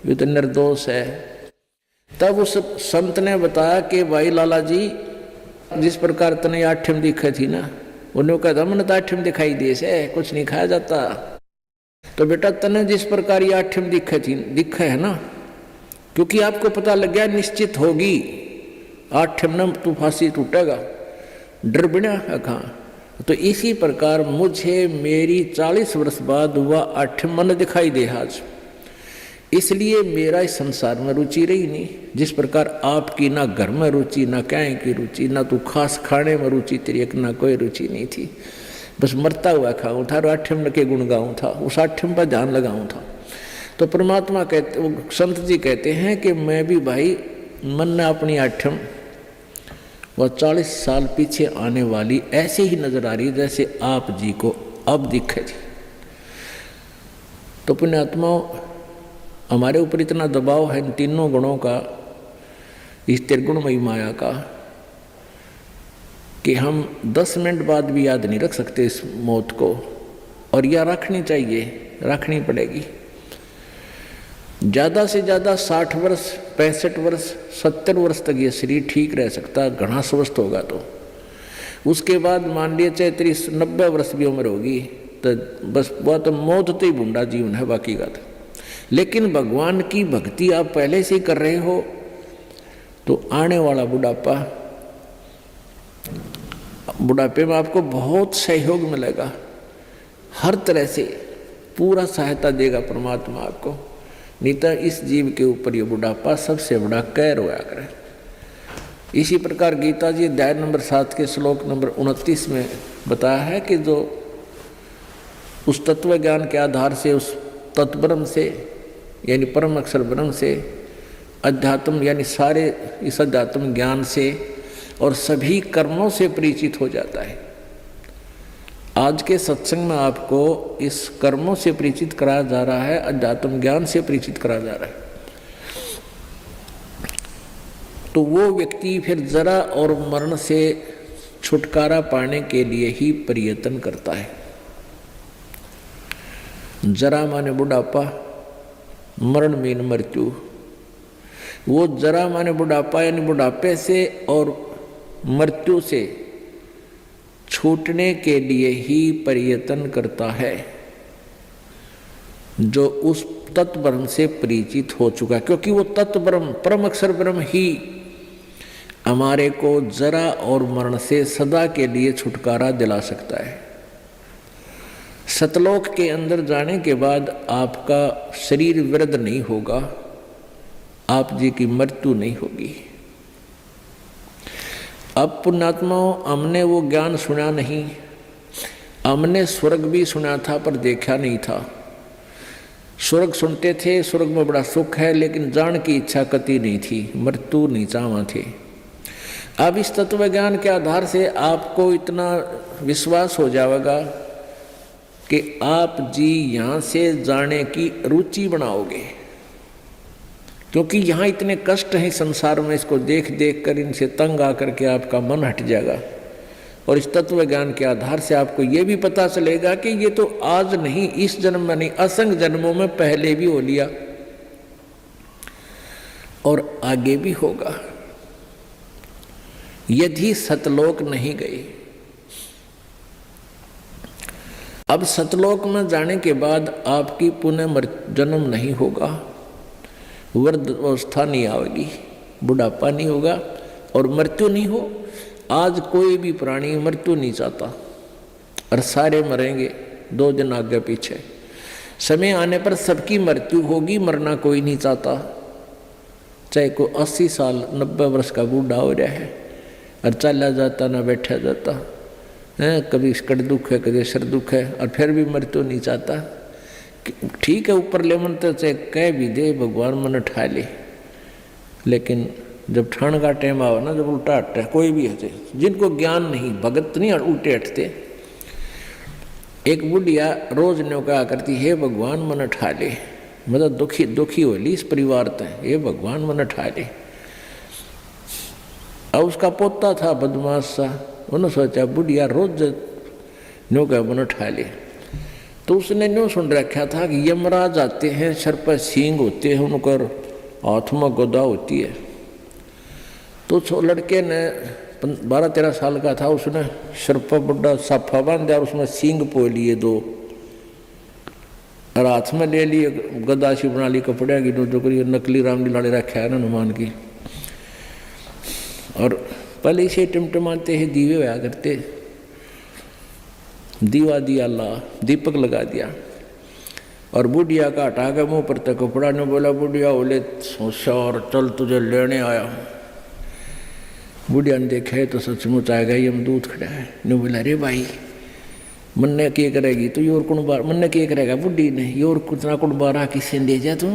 ये तो निर्दोष है। तब उस संत ने बताया कि भाई लाला जी जिस प्रकार तने 8 दिखे थी ना, उन्होंने कहा मैंने तो 8 दिखाई दिए से, कुछ नहीं खाया जाता। तो बेटा तने जिस प्रकार ये 8 दिखे है ना, क्योंकि आपको पता लग गया निश्चित होगी 8 न तू फांसी टूटेगा, डर बिना कहाँ। तो इसी प्रकार मुझे मेरी 40 वर्ष बाद हुआ 8 मन दिखाई दे आज, इसलिए मेरा इस संसार में रुचि रही नहीं। जिस प्रकार आपकी ना घर में रुचि, ना कहीं की रुचि, ना तू खास खाने में रुचि तेरी, एक ना कोई रुचि नहीं थी, बस मरता हुआ खाऊं था और 8 के गुण गाऊं था, उस 8 पर ध्यान लगाऊं था। तो परमात्मा कहते, संत जी कहते हैं कि मैं भी भाई मन ने अपनी 8 वह 40 साल पीछे आने वाली ऐसे ही नजर आ रही जैसे आप जी को अब दिखे थी। तो पुण्यात्माओं, हमारे ऊपर इतना दबाव है इन तीनों गुणों का, इस त्रिगुणमयी माया का, कि हम 10 मिनट बाद भी याद नहीं रख सकते इस मौत को, और यह रखनी चाहिए, रखनी पड़ेगी। ज़्यादा से ज़्यादा 60 वर्ष, 65 वर्ष, 70 वर्ष तक ये शरीर ठीक रह सकता, घना स्वस्थ होगा। तो उसके बाद मान लिए चाहे 90 वर्ष भी उम्र होगी, तो बस वह तो मौत तो ही बूढ़ा जीवन है, बाकी का तो। लेकिन भगवान की भक्ति आप पहले से ही कर रहे हो, तो आने वाला बुढ़ापे में आपको बहुत सहयोग मिलेगा, हर तरह से पूरा सहायता देगा परमात्मा आपको। नहीं तो इस जीव के ऊपर ये बुढ़ापा सबसे बड़ा कहर होया करे। इसी प्रकार गीता जी अध्याय नंबर 7 के श्लोक नंबर 29 में बताया है कि जो उस तत्व ज्ञान के आधार से, उस तत्ब्रह्म से यानी परम अक्षर ब्रह्म से, अध्यात्म यानी सारे इस अध्यात्म ज्ञान से और सभी कर्मों से परिचित हो जाता है। आज के सत्संग में आपको इस कर्मों से परिचित कराया जा रहा है, अध्यात्म ज्ञान से परिचित कराया जा रहा है। तो वो व्यक्ति फिर जरा और मरण से छुटकारा पाने के लिए ही प्रयत्न करता है। जरा माने बुढ़ापा, मरण मीन मृत्यु। वो जरा माने बुढ़ापा यानी बुढ़ापे से और मृत्यु से छूटने के लिए ही प्रयत्न करता है, जो उस तत्व ब्रह्म से परिचित हो चुका है। क्योंकि वो तत्व ब्रह्म, परम अक्षर ब्रह्म ही हमारे को जरा और मरण से सदा के लिए छुटकारा दिला सकता है। सतलोक के अंदर जाने के बाद आपका शरीर वृद्ध नहीं होगा, आप जी की मृत्यु नहीं होगी। अब पुण्यात्माओं, हमने वो ज्ञान सुना नहीं, हमने स्वर्ग भी सुना था पर देखा नहीं था। स्वर्ग सुनते थे, स्वर्ग में बड़ा सुख है, लेकिन जान की इच्छा कति नहीं थी, मृत्यु नहीं चाहवा थे। अब इस तत्व ज्ञान के आधार से आपको इतना विश्वास हो जाएगा कि आप जी यहाँ से जाने की रुचि बनाओगे, क्योंकि यहाँ इतने कष्ट हैं संसार में, इसको देख देख कर इनसे तंग आकर के आपका मन हट जाएगा। और इस तत्व ज्ञान के आधार से आपको ये भी पता चलेगा कि ये तो आज नहीं, इस जन्म में नहीं, असंख्य जन्मों में पहले भी हो लिया और आगे भी होगा, यदि सतलोक नहीं गए। अब सतलोक में जाने के बाद आपकी पुनः जन्म नहीं होगा, वृद्ध अवस्था नहीं आएगी, बुढ़ापा नहीं होगा और मृत्यु नहीं हो। आज कोई भी प्राणी मृत्यु नहीं चाहता और सारे मरेंगे, 2 दिन आगे पीछे। समय आने पर सबकी मृत्यु होगी, मरना कोई नहीं चाहता। चाहे को 80 साल 90 वर्ष का बूढ़ा हो रहा है और चला जाता ना बैठा जाता है, कभी कड़ दुख है, कभी सिर दुख है, और फिर भी मृत्यु नहीं चाहता। ठीक है, ऊपर ले मन तो चाहे कह भी दे भगवान मन ठा ले, लेकिन जब ठंड का टाइम आओ ना, जब उल्टा हटता है, कोई भी हटे, जिनको ज्ञान नहीं, भगत नहीं उल्टे हटते। एक बुढ़िया रोज ने कहा करती, हे भगवान मन ठा ले, मतलब दुखी हो ली इस परिवार तक, हे भगवान मन ठा ले। अब उसका पोता था बदमाश सा, उन्होंने सोचा बुढ़िया रोज न्यू कह मन ठा ले। तो उसने न्यू सुन रखा था कि यमराज आते हैं, सर पर सींग होते हैं, उनकर हाथ में गदा होती है। तो लड़के ने 12-13 साल का था, उसने सर पर बड़ा साफा बांध दिया और उसमें सींग पो लिए 2 और हाथ में ले लिए गदा सी बना ली, कपड़े की जो करी नकली रामलीला रखा है ना हनुमान की। और पहले से टिमटमाते हैं, दीवे होया करते, दीवा दिया, अल्लाह दीपक लगा दिया और बुढ़िया का हटा के मुँह पर तक कपड़ा ने बोला, बुढ़िया बोले होशियार, चल तुझे लेने आया। बुढ़िया ने देखा है तो सचमुच आएगा, यमदूत खड़ा है। ने बोला, अरे भाई मन ने क्या करेगी तो योर कुण बार, मन ने क्या करेगा बुढ़ी ने, योर कुतना कुण बारह किसी ने दे जा तू।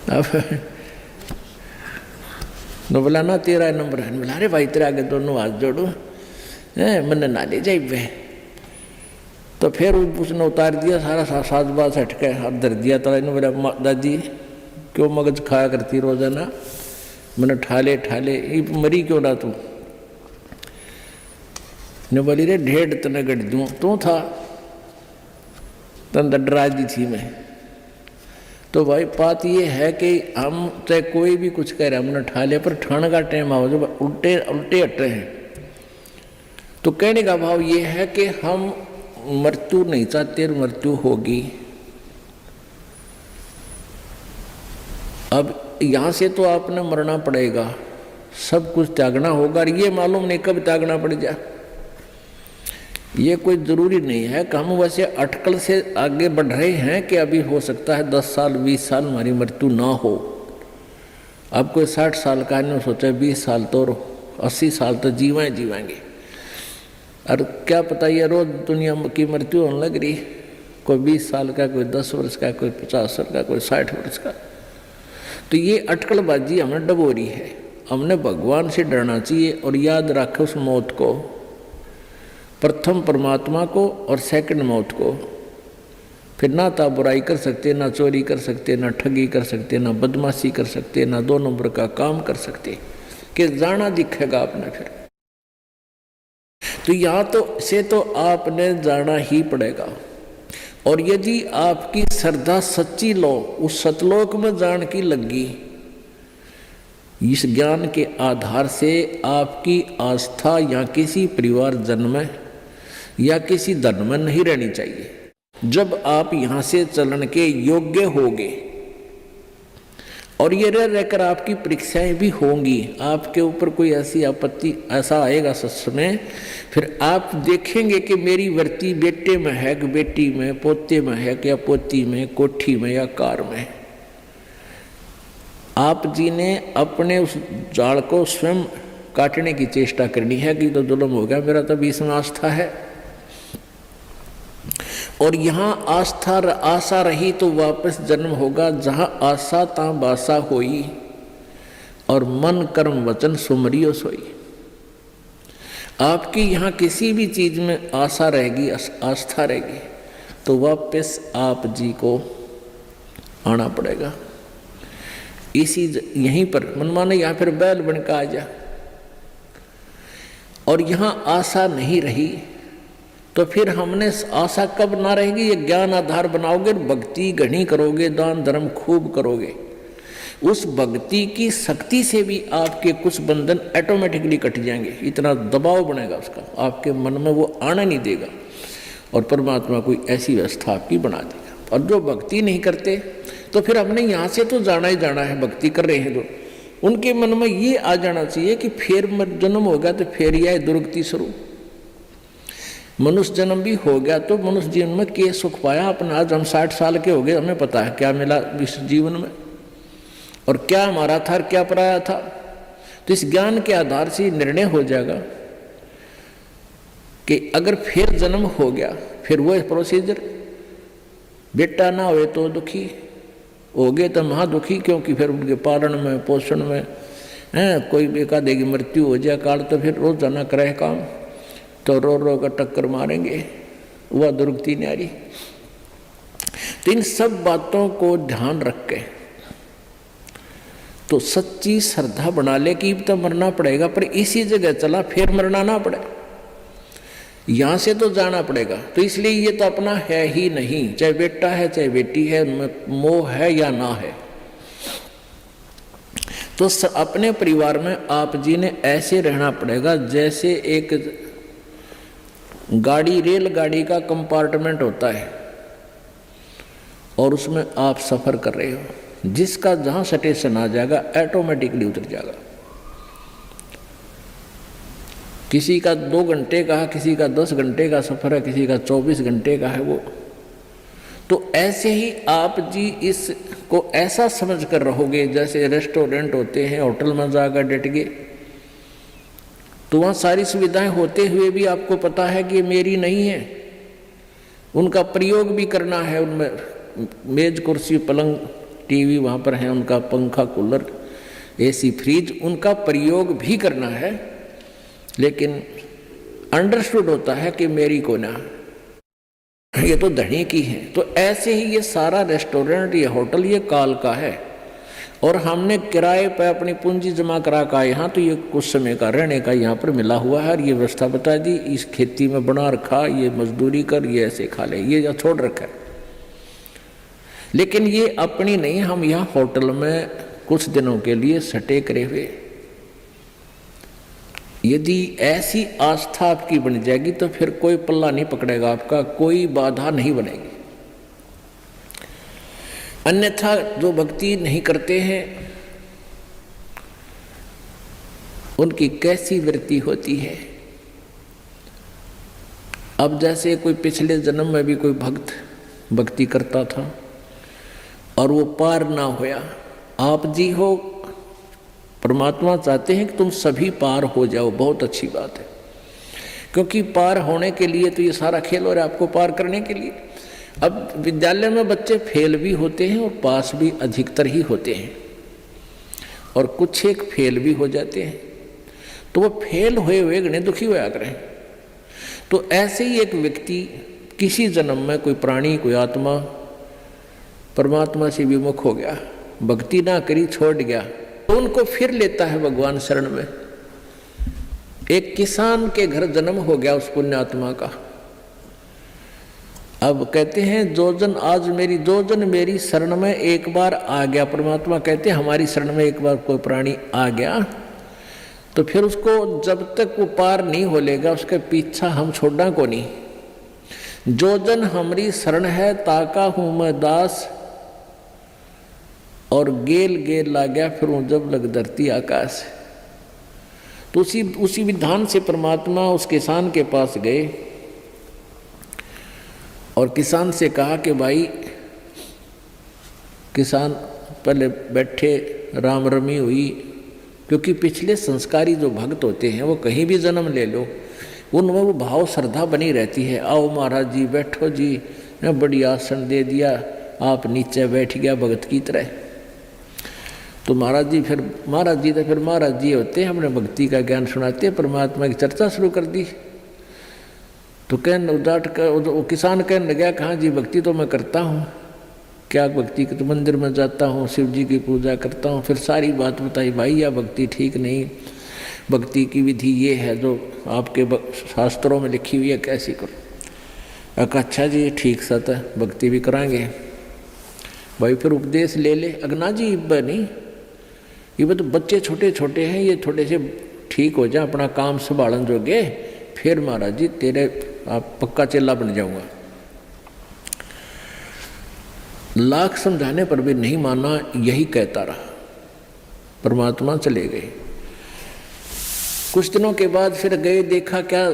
अब न बोला ना तेरा नंबर है, बोला अरे भाई तेरा आगे दोनों हाथ जोड़ो, मन ना ले जाए वे। तो फिर उसने उतार दिया सारा साज-बाज हटके हाथ धर दिया। तो इन्होंने बोला, दादी क्यों मगज खाया करती रोजाना, मैंने ठाले ये मरी क्यों ना तू। ने बोली, रे ढेड़ तने गढ़ दूँ, तू था तन डरा दी थी मैं। तो भाई बात ये है कि हम चाहे कोई भी कुछ कह रहे हैं, हमने ठा लिया, पर ठाने का टाइम आओ जब उल्टे हटे हैं। तो कहने का भाव ये है कि हम मृत्यु नहीं चाहते, मृत्यु होगी। अब यहाँ से तो आपने मरना पड़ेगा, सब कुछ त्यागना होगा, और ये मालूम नहीं कब त्यागना पड़ जाए। ये कोई ज़रूरी नहीं है कि हम वैसे अटकल से आगे बढ़ रहे हैं कि अभी हो सकता है 10 साल 20 साल हमारी मृत्यु ना हो। अब कोई 60 साल का नहीं सोचा 20 साल तो 80 साल तो जीवेंगे। और क्या पता ये रोज दुनिया की मृत्यु होने लग रही, कोई 20 साल का, कोई 10 वर्ष का, कोई 50 वर्ष का, कोई 60 वर्ष का। तो ये अटकलबाजी हमें डबोरी है। हमने भगवान से डरना चाहिए और याद रखें उस मौत को, प्रथम परमात्मा को और सेकंड मौत को। फिर ना तो बुराई कर सकते, ना चोरी कर सकते, ना ठगी कर सकते, ना बदमाशी कर सकते, ना 2 नंबर का काम कर सकते, कि जाना दिखेगा आपने फिर। तो यहाँ तो से तो आपने जाना ही पड़ेगा। और यदि आपकी श्रद्धा सच्ची लो उस सतलोक में जान की लगी, इस ज्ञान के आधार से आपकी आस्था या किसी परिवार जन में या किसी धन में नहीं रहनी चाहिए। जब आप यहाँ से चलन के योग्य होगे और ये रहकर आपकी परीक्षाएं भी होंगी, आपके ऊपर कोई ऐसी आपत्ति ऐसा आएगा सच में, फिर आप देखेंगे कि मेरी वृत्ति बेटे में है कि बेटी में, पोते में है कि या पोती में, कोठी में या कार में। आप जी ने अपने उस जाल को स्वयं काटने की चेष्टा करनी है कि तो जुल्म हो गया, मेरा तो बीच में आस्था है। और यहाँ आस्था आशा रही तो वापस जन्म होगा, जहाँ आशा ता बासा होई और मन कर्म वचन सुमरियो सोई। आपकी यहाँ किसी भी चीज में आशा रहेगी, आस्था रहेगी, तो वापस आप जी को आना पड़ेगा। इसी यहीं पर मनमाने या फिर बैल बनकर आ जा। और यहाँ आशा नहीं रही तो फिर हमने आशा कब ना रहेगी, ये ज्ञान आधार बनाओगे, भक्ति घनी करोगे, दान धर्म खूब करोगे, उस भक्ति की शक्ति से भी आपके कुछ बंधन ऑटोमेटिकली कट जाएंगे। इतना दबाव बनेगा उसका, आपके मन में वो आना नहीं देगा और परमात्मा कोई ऐसी व्यवस्था आपकी बना देगा। और जो भक्ति नहीं करते तो फिर हमने यहाँ से तो जाना ही जाना है, भक्ति कर रहे हैं जो, उनके मन में ये आ जाना चाहिए कि फिर जन्म होगा तो फिर यह दुर्गति शुरू। मनुष्य जन्म भी हो गया तो मनुष्य जीवन में क्या सुख पाया अपना। आज हम 60 साल के हो गए, हमें पता है क्या मिला इस जीवन में और क्या हमारा था और क्या पराया था। तो इस ज्ञान के आधार से निर्णय हो जाएगा कि अगर फिर जन्म हो गया, फिर वो प्रोसीजर, बेटा ना हुए तो दुखी, हो गए तो महादुखी, क्योंकि फिर उनके पालन में पोषण में कोई एकाधे की मृत्यु हो जाए काल, तो फिर रोज जाना करे काम, तो रो रो का टक्कर मारेंगे, वह दुर्गति न्यारी। तो इन सब बातों को ध्यान रख के तो सच्ची श्रद्धा बना ले कि तो मरना पड़ेगा, पर इसी जगह चला फिर मरना ना पड़े, यहां से तो जाना पड़ेगा। तो इसलिए ये तो अपना है ही नहीं, चाहे बेटा है चाहे बेटी है, उनमें मोह है या ना है। तो अपने परिवार में आप जी ने ऐसे रहना पड़ेगा जैसे एक गाड़ी, रेलगाड़ी का कंपार्टमेंट होता है और उसमें आप सफर कर रहे हो, जिसका जहां स्टेशन आ जाएगा ऑटोमेटिकली उतर जाएगा। किसी का 2 घंटे का है, किसी का 10 घंटे का सफर है, किसी का 24 घंटे का है वो। तो ऐसे ही आप जी इसको ऐसा समझ कर रहोगे जैसे रेस्टोरेंट होते हैं, होटल में जाकर डट गए, तो वहाँ सारी सुविधाएं होते हुए भी आपको पता है कि ये मेरी नहीं है, उनका प्रयोग भी करना है। उनमें मेज कुर्सी पलंग टीवी वहाँ पर है, उनका पंखा कूलर एसी फ्रिज, उनका प्रयोग भी करना है, लेकिन अंडरस्टूड होता है कि मेरी को ना, ये तो धनी की है। तो ऐसे ही ये सारा रेस्टोरेंट, ये होटल, ये काल का है और हमने किराए पर अपनी पूंजी जमा करा का यहाँ, तो ये कुछ समय का रहने का यहाँ पर मिला हुआ है और ये व्यवस्था बता दी, इस खेती में बना रखा, ये मजदूरी कर, ये ऐसे खा ले, ये छोड़ रखा है। लेकिन ये अपनी नहीं, हम यहाँ होटल में कुछ दिनों के लिए सटे करे हुए। यदि ऐसी आस्था आपकी बन जाएगी तो फिर कोई पल्ला नहीं पकड़ेगा आपका, कोई बाधा नहीं बनेगी। अन्यथा जो भक्ति नहीं करते हैं उनकी कैसी वृत्ति होती है। अब जैसे कोई पिछले जन्म में भी कोई भक्त भक्ति करता था और वो पार ना होया, आप जी हो, परमात्मा चाहते हैं कि तुम सभी पार हो जाओ, बहुत अच्छी बात है, क्योंकि पार होने के लिए तो ये सारा खेल हो रहा है, आपको पार करने के लिए। अब विद्यालय में बच्चे फेल भी होते हैं और पास भी अधिकतर ही होते हैं, और कुछ एक फेल भी हो जाते हैं, तो वो फेल हुए हुए गणे दुखी होया करें। तो ऐसे ही एक व्यक्ति किसी जन्म में कोई प्राणी, कोई आत्मा परमात्मा से विमुख हो गया, भक्ति ना करी, छोड़ गया, तो उनको फिर लेता है भगवान शरण में। एक किसान के घर जन्म हो गया उस पुण्यात्मा का। अब कहते हैं जो जन मेरी शरण में एक बार आ गया, परमात्मा कहते हैं हमारी शरण में एक बार कोई प्राणी आ गया तो फिर उसको जब तक वो पार नहीं हो लेगा उसके पीछा हम छोड़ना को नहीं। जो जन हमारी शरण है ताका हूँ मैं दास, और गेल गेल ला गया फिर वो जब लग धरती आकाश। तो उसी विधान से परमात्मा उस किसान के पास गए और किसान से कहा कि भाई, किसान पहले बैठे, राम रमी हुई, क्योंकि पिछले संस्कारी जो भक्त होते हैं वो कहीं भी जन्म ले लो उनमें वो भाव श्रद्धा बनी रहती है। आओ महाराज जी बैठो जी, ने बड़ी आसन दे दिया, आप नीचे बैठ गया भगत की तरह। तो महाराज जी तो फिर महाराज जी होते हैं, अपने भक्ति का ज्ञान सुनाते हैं, परमात्मा की चर्चा शुरू कर दी। तो वो किसान कहने लगा, कहाँ जी भक्ति तो मैं करता हूँ, क्या भक्ति तो मंदिर में जाता हूँ, शिव जी की पूजा करता हूँ। फिर सारी बात बताई, भाई यह भक्ति ठीक नहीं, भक्ति की विधि ये है जो आपके शास्त्रों में लिखी हुई है, कैसी करो। अच्छा जी ठीक सत है, भक्ति भी कराएंगे भाई, फिर उपदेश ले ले। अगना जी नहीं, ये तो बच्चे छोटे छोटे हैं, ये थोड़े से ठीक हो जाए, अपना काम संभालन जोगे, फिर महाराज जी तेरे आप पक्का चेला बन जाऊंगा। लाख समझाने पर भी नहीं माना, यही कहता रहा। परमात्मा चले गए। कुछ दिनों के बाद फिर गए, देखा क्या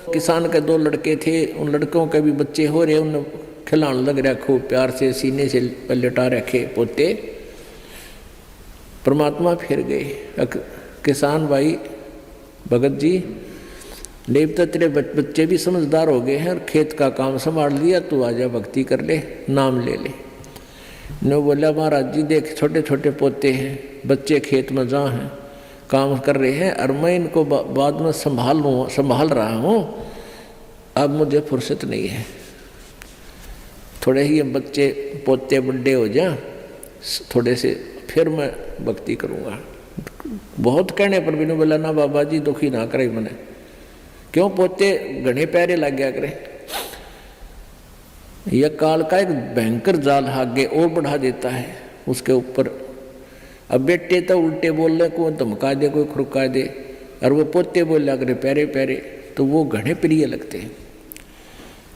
किसान के 2 लड़के थे, उन लड़कों के भी बच्चे हो रहे, उन खिलाने लग रहा खूब प्यार से, सीने से लटा रखे पोते। परमात्मा फिर गए, किसान भाई भगत जी, देवता तेरे बच्चे भी समझदार हो गए हैं और खेत का काम संभाल लिया, तू आजा भक्ति कर ले, नाम ले ले। ने बोला महाराज जी देख छोटे छोटे पोते हैं, बच्चे खेत में जहाँ हैं काम कर रहे हैं, और मैं इनको बाद में संभाल रहा हूँ, अब मुझे फुर्सत नहीं है, थोड़े ही बच्चे पोते बड़े हो जाए थोड़े से, फिर मैं भक्ति करूँगा। बहुत कहने पर भी नहीं बोला, ना बाबा जी दुखी ना करे मैंने, क्यों पोते घने प्यारे लग गया करे। यह काल का एक भयंकर जाल आगे और बढ़ा देता है उसके ऊपर। अब बेटे तो उल्टे बोल रहे, कोई धमका दे, कोई खुरका दे, और वो पोते बोल रहा करे प्यारे प्यारे, तो वो घने प्रिय लगते हैं।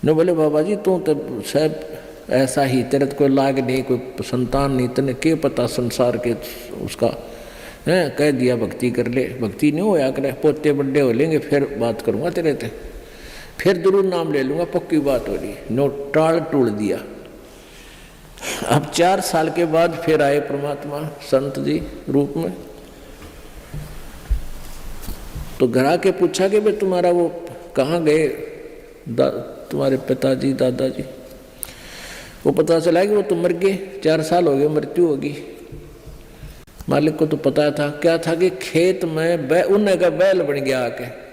न बोले बाबा जी तू तो सब ऐसा ही, तेरे तो कोई लाग नहीं, कोई संतान नहीं, तेने क्या पता संसार के उसका है, कह दिया भक्ति कर ले, भक्ति नहीं होया करे, पोते बड़े हो लेंगे फिर बात करूँगा तेरे से, फिर जरूर नाम ले लूँगा, पक्की बात हो रही। नो टाल टूल दिया। अब 4 साल के बाद फिर आए परमात्मा संत जी रूप में। तो घर आके पूछा कि भाई तुम्हारा वो कहाँ गए तुम्हारे पिताजी दादाजी। वो पता चला कि वो तो मर गए, 4 साल हो गए, मृत्यु होगी। मालिक को तो पता था, क्या था कि खेत में उन्हें का बैल बन गया, आके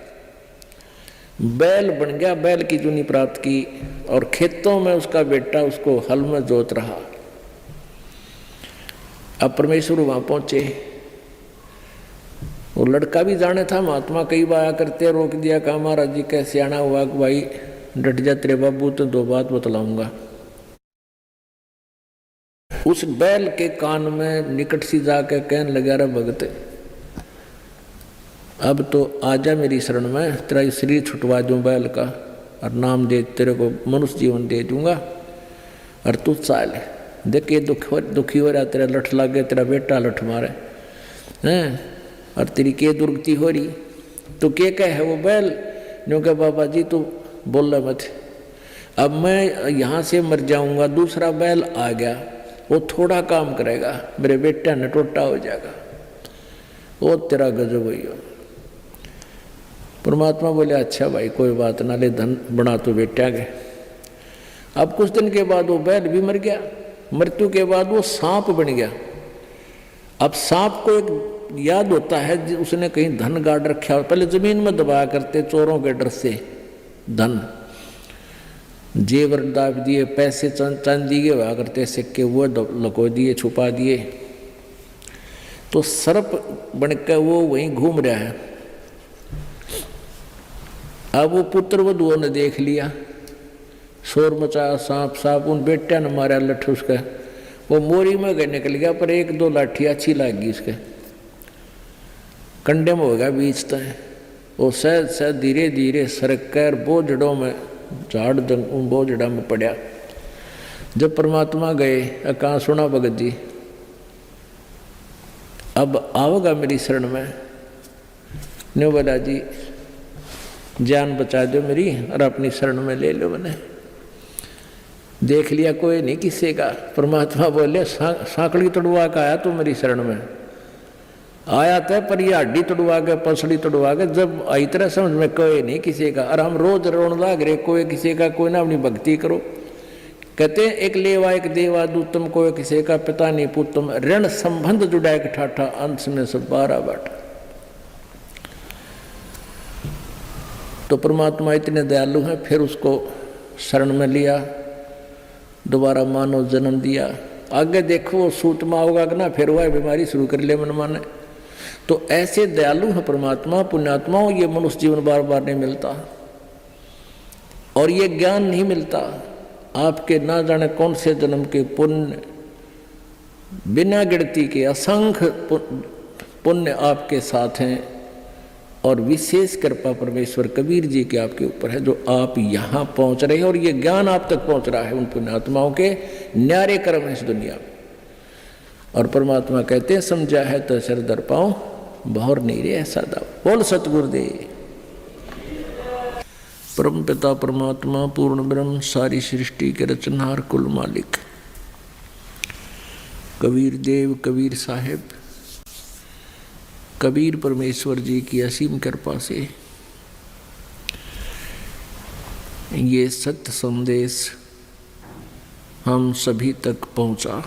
बैल बन गया, बैल की जूनी प्राप्त की, और खेतों में उसका बेटा उसको हल में जोत रहा। अब परमेश्वर वहां पहुंचे, वो लड़का भी जाने था, महात्मा कई बार करते, रोक दिया, कहा महाराज जी कैसे आना हुआ कि भाई डट जा तेरे बाबू, तो 2 बात बतलाऊंगा। उस बैल के कान में निकट सी जाकर कहने लगा, रे भगत अब तो आजा मेरी शरण में, तेरा शरीर छुटवा दूं बैल का, और नाम दे, तेरे को मनुष्य जीवन दे दूंगा, और तू चाल देख ये दुखी हो रहा, तेरा लठ लग गया, तेरा बेटा लठ मारे हैं, और तेरी के दुर्गति हो रही, तो क्या कहे वो बैल। न्यों कहा बाबा जी तू बोल रहा मत, अब मैं यहाँ से मर जाऊंगा, दूसरा बैल आ गया, वो थोड़ा काम करेगा, मेरे बेटा ने टोटा हो जाएगा, वो तेरा गजब हुई हो। परमात्मा बोले अच्छा भाई कोई बात ना, ले धन बना तो बेटा गए। अब कुछ दिन के बाद वो बैल भी मर गया, मृत्यु के बाद वो सांप बन गया। अब सांप को एक याद होता है उसने कहीं धन गाड़ रखा, पहले जमीन में दबाया करते चोरों के डर से, धन जेवर दाब दिए, पैसे चांदी के हुआ करते सिक्के, वो लको दिए, छुपा दिए। तो सर्प बनकर वो वहीं घूम रहा है। अब वो पुत्र वधुओं ने देख लिया, शोर मचाया, सांप सांप, उन बेटा ने मारा लठ उसका, वो मोरी में गए निकल गया, पर एक दो लाठी अच्छी लगी उसके, कंडे में हो गया बीच तय। वो सहज सहज धीरे धीरे सरक कर बोझड़ों में, झाड़ उन बोझड़ा में पड़ा। जब परमात्मा गए, कहाँ सुना भगत जी अब आओगा मेरी शरण में? न्यू बोला जी जान बचा दो मेरी और अपनी शरण में ले लो। मैंने देख लिया कोई नहीं किसी का। परमात्मा बोले सांकड़ी तोड़वा का आया तू मेरी शरण में, आया था पर ये हड्डी तोड़वा के, पसड़ी तोड़वा के, जब आई तरह समझ में कोई नहीं किसी का। और हम रोज रोन लाग रहे कोई किसी का, कोई ना अपनी भक्ति करो। कहते एक लेवा एक देवा दूतम, कोई किसी का पिता नहीं पुतम, ऋण संबंध जुड़ा एक ठाठा, अंश में सब 12 बाटा। तो परमात्मा इतने दयालु हैं, फिर उसको शरण में लिया, दोबारा मानव जन्म दिया। आगे देखो सूत में होगा कि ना, फिर वह बीमारी शुरू कर ले मन माने। तो ऐसे दयालु है परमात्मा, पुण्यात्माओं। ये मनुष्य जीवन बार बार नहीं मिलता और ये ज्ञान नहीं मिलता। आपके ना जाने कौन से जन्म के पुण्य, बिना गिनती के असंख्य पुण्य आपके साथ हैं। और विशेष कृपा परमेश्वर कबीर जी के आपके ऊपर है, जो आप यहाँ पहुँच रहे हैं और ये ज्ञान आप तक पहुँच रहा है। उन पुण्यात्माओं के न्यारे कर्म है इस दुनिया में। और परमात्मा कहते हैं समझा है तो सिर दर पाओ, बहुर नहीं रे ऐसा दाव। बोल सतगुरुदेव। परम पिता परमात्मा पूर्ण ब्रह्म, सारी सृष्टि के रचनहार, कुल मालिक कबीर देव, कबीर साहेब, कबीर परमेश्वर जी की असीम कृपा से ये सत्य संदेश हम सभी तक पहुंचा।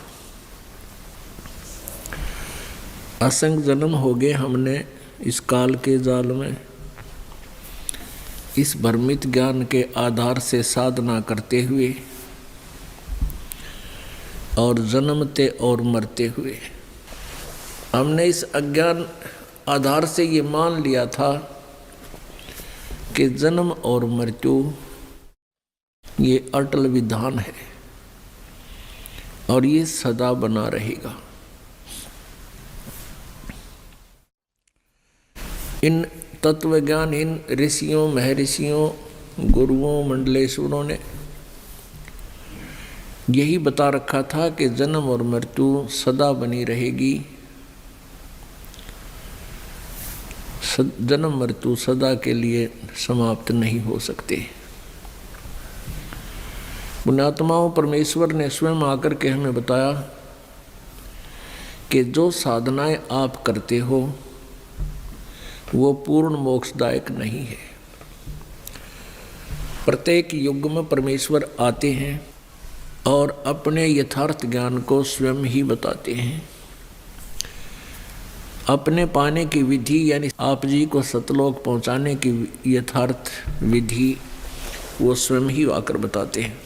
असंख्य जन्म हो गए हमने इस काल के जाल में, इस भ्रमित ज्ञान के आधार से साधना करते हुए और जन्मते और मरते हुए। हमने इस अज्ञान आधार से ये मान लिया था कि जन्म और मृत्यु ये अटल विधान है और ये सदा बना रहेगा। इन तत्वज्ञान, इन ऋषियों, महर्षियों, गुरुओं, मंडलेश्वरों ने यही बता रखा था कि जन्म और मृत्यु सदा बनी रहेगी। जन्म मृत्यु सदा के लिए समाप्त नहीं हो सकते। पुण्यात्माओं, परमेश्वर ने स्वयं आकर के हमें बताया कि जो साधनाएं आप करते हो वो पूर्ण मोक्षदायक नहीं है। प्रत्येक युग में परमेश्वर आते हैं और अपने यथार्थ ज्ञान को स्वयं ही बताते हैं। अपने पाने की विधि यानी आप जी को सतलोक पहुंचाने की यथार्थ विधि वो स्वयं ही आकर बताते हैं।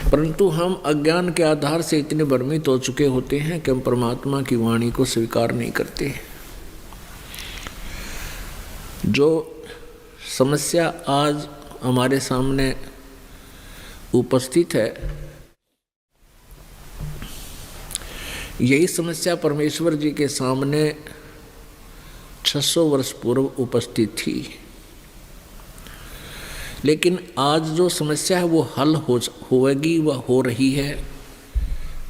परंतु हम अज्ञान के आधार से इतने भ्रमित हो चुके होते हैं कि हम परमात्मा की वाणी को स्वीकार नहीं करते। जो समस्या आज हमारे सामने उपस्थित है, यही समस्या परमेश्वर जी के सामने 600 वर्ष पूर्व उपस्थित थी। लेकिन आज जो समस्या है वो हल होगी, वह हो रही है।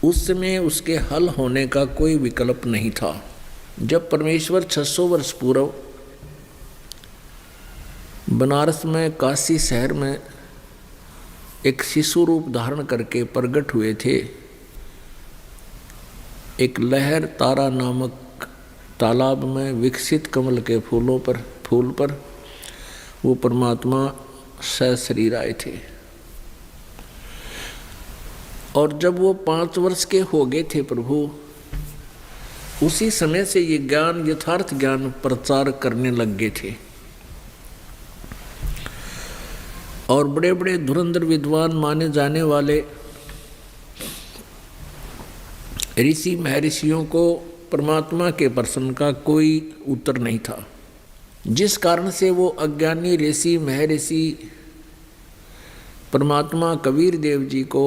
उस समय उसके हल होने का कोई विकल्प नहीं था। जब परमेश्वर 600 वर्ष पूर्व बनारस में, काशी शहर में एक शिशु रूप धारण करके प्रकट हुए थे, एक लहर तारा नामक तालाब में विकसित कमल के फूल पर वो परमात्मा सशरीर आए थे। और जब वो 5 वर्ष के हो गए थे प्रभु, उसी समय से ये ज्ञान, यथार्थ ज्ञान प्रचार करने लग गए थे। और बड़े बड़े धुरंधर विद्वान माने जाने वाले ऋषि महर्षियों को परमात्मा के प्रश्न का कोई उत्तर नहीं था, जिस कारण से वो अज्ञानी ऋषि महर्षि परमात्मा कबीर देव जी को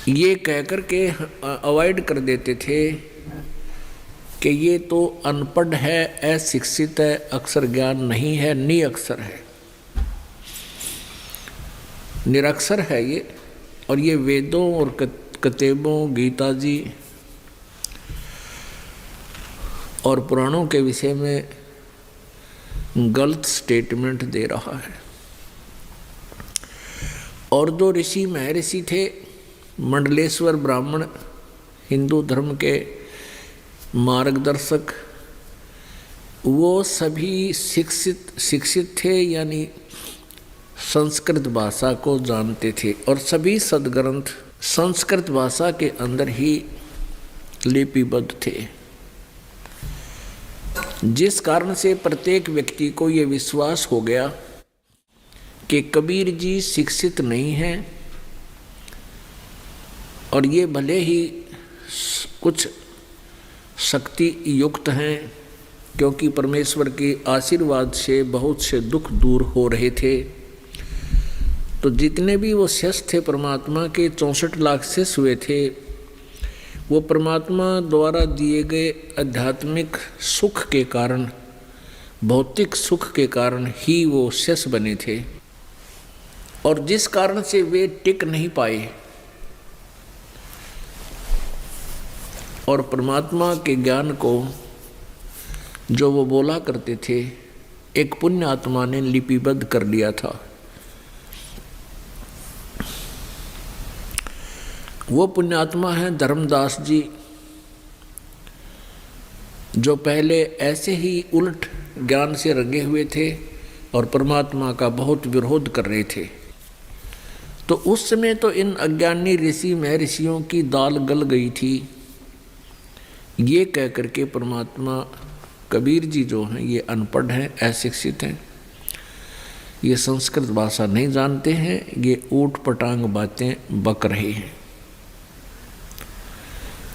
ये कहकर के अवॉइड कर देते थे कि ये तो अनपढ़ है, अशिक्षित है, अक्षर ज्ञान नहीं है, निरक्षर है, निरक्षर है ये। और ये वेदों और किताबों, गीता जी और पुराणों के विषय में गलत स्टेटमेंट दे रहा है। और जो ऋषि महर्षि थे, मंडलेश्वर ब्राह्मण, हिंदू धर्म के मार्गदर्शक, वो सभी शिक्षित थे, यानी संस्कृत भाषा को जानते थे। और सभी सद्ग्रंथ संस्कृत भाषा के अंदर ही लिपिबद्ध थे, जिस कारण से प्रत्येक व्यक्ति को ये विश्वास हो गया कि कबीर जी शिक्षित नहीं हैं, और ये भले ही कुछ शक्ति युक्त हैं, क्योंकि परमेश्वर के आशीर्वाद से बहुत से दुख दूर हो रहे थे। तो जितने भी वो शिष्य थे परमात्मा के, 64 लाख शिष्य हुए थे, वो परमात्मा द्वारा दिए गए आध्यात्मिक सुख के कारण, भौतिक सुख के कारण ही वो शिष्य बने थे। और जिस कारण से वे टिक नहीं पाए और परमात्मा के ज्ञान को जो वो बोला करते थे, एक पुण्य आत्मा ने लिपिबद्ध कर लिया था। वो पुण्यात्मा है धर्मदास जी, जो पहले ऐसे ही उलट ज्ञान से रंगे हुए थे और परमात्मा का बहुत विरोध कर रहे थे। तो उस समय तो इन अज्ञानी ऋषि महर्षियों की दाल गल गई थी, ये कह करके परमात्मा कबीर जी जो हैं ये अनपढ़ हैं, अशिक्षित हैं, ये संस्कृत भाषा नहीं जानते हैं, ये ऊट पटांग बातें बक रहे हैं।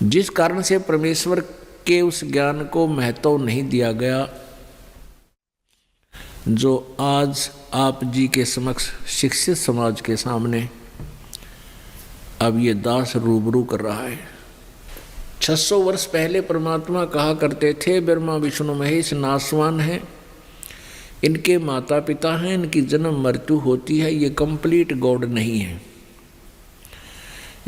जिस कारण से परमेश्वर के उस ज्ञान को महत्व नहीं दिया गया, जो आज आप जी के समक्ष शिक्षित समाज के सामने अब ये दास रूबरू कर रहा है। 600 वर्ष पहले परमात्मा कहा करते थे, ब्रह्मा विष्णु महेश नासवान हैं, इनके माता पिता हैं, इनकी जन्म मृत्यु होती है, ये कंप्लीट गॉड नहीं है,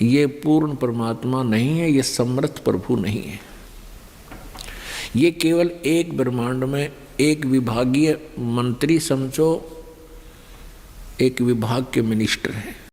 ये पूर्ण परमात्मा नहीं है, ये समर्थ प्रभु नहीं है, ये केवल एक ब्रह्मांड में एक विभागीय मंत्री समझो, एक विभाग के मिनिस्टर हैं।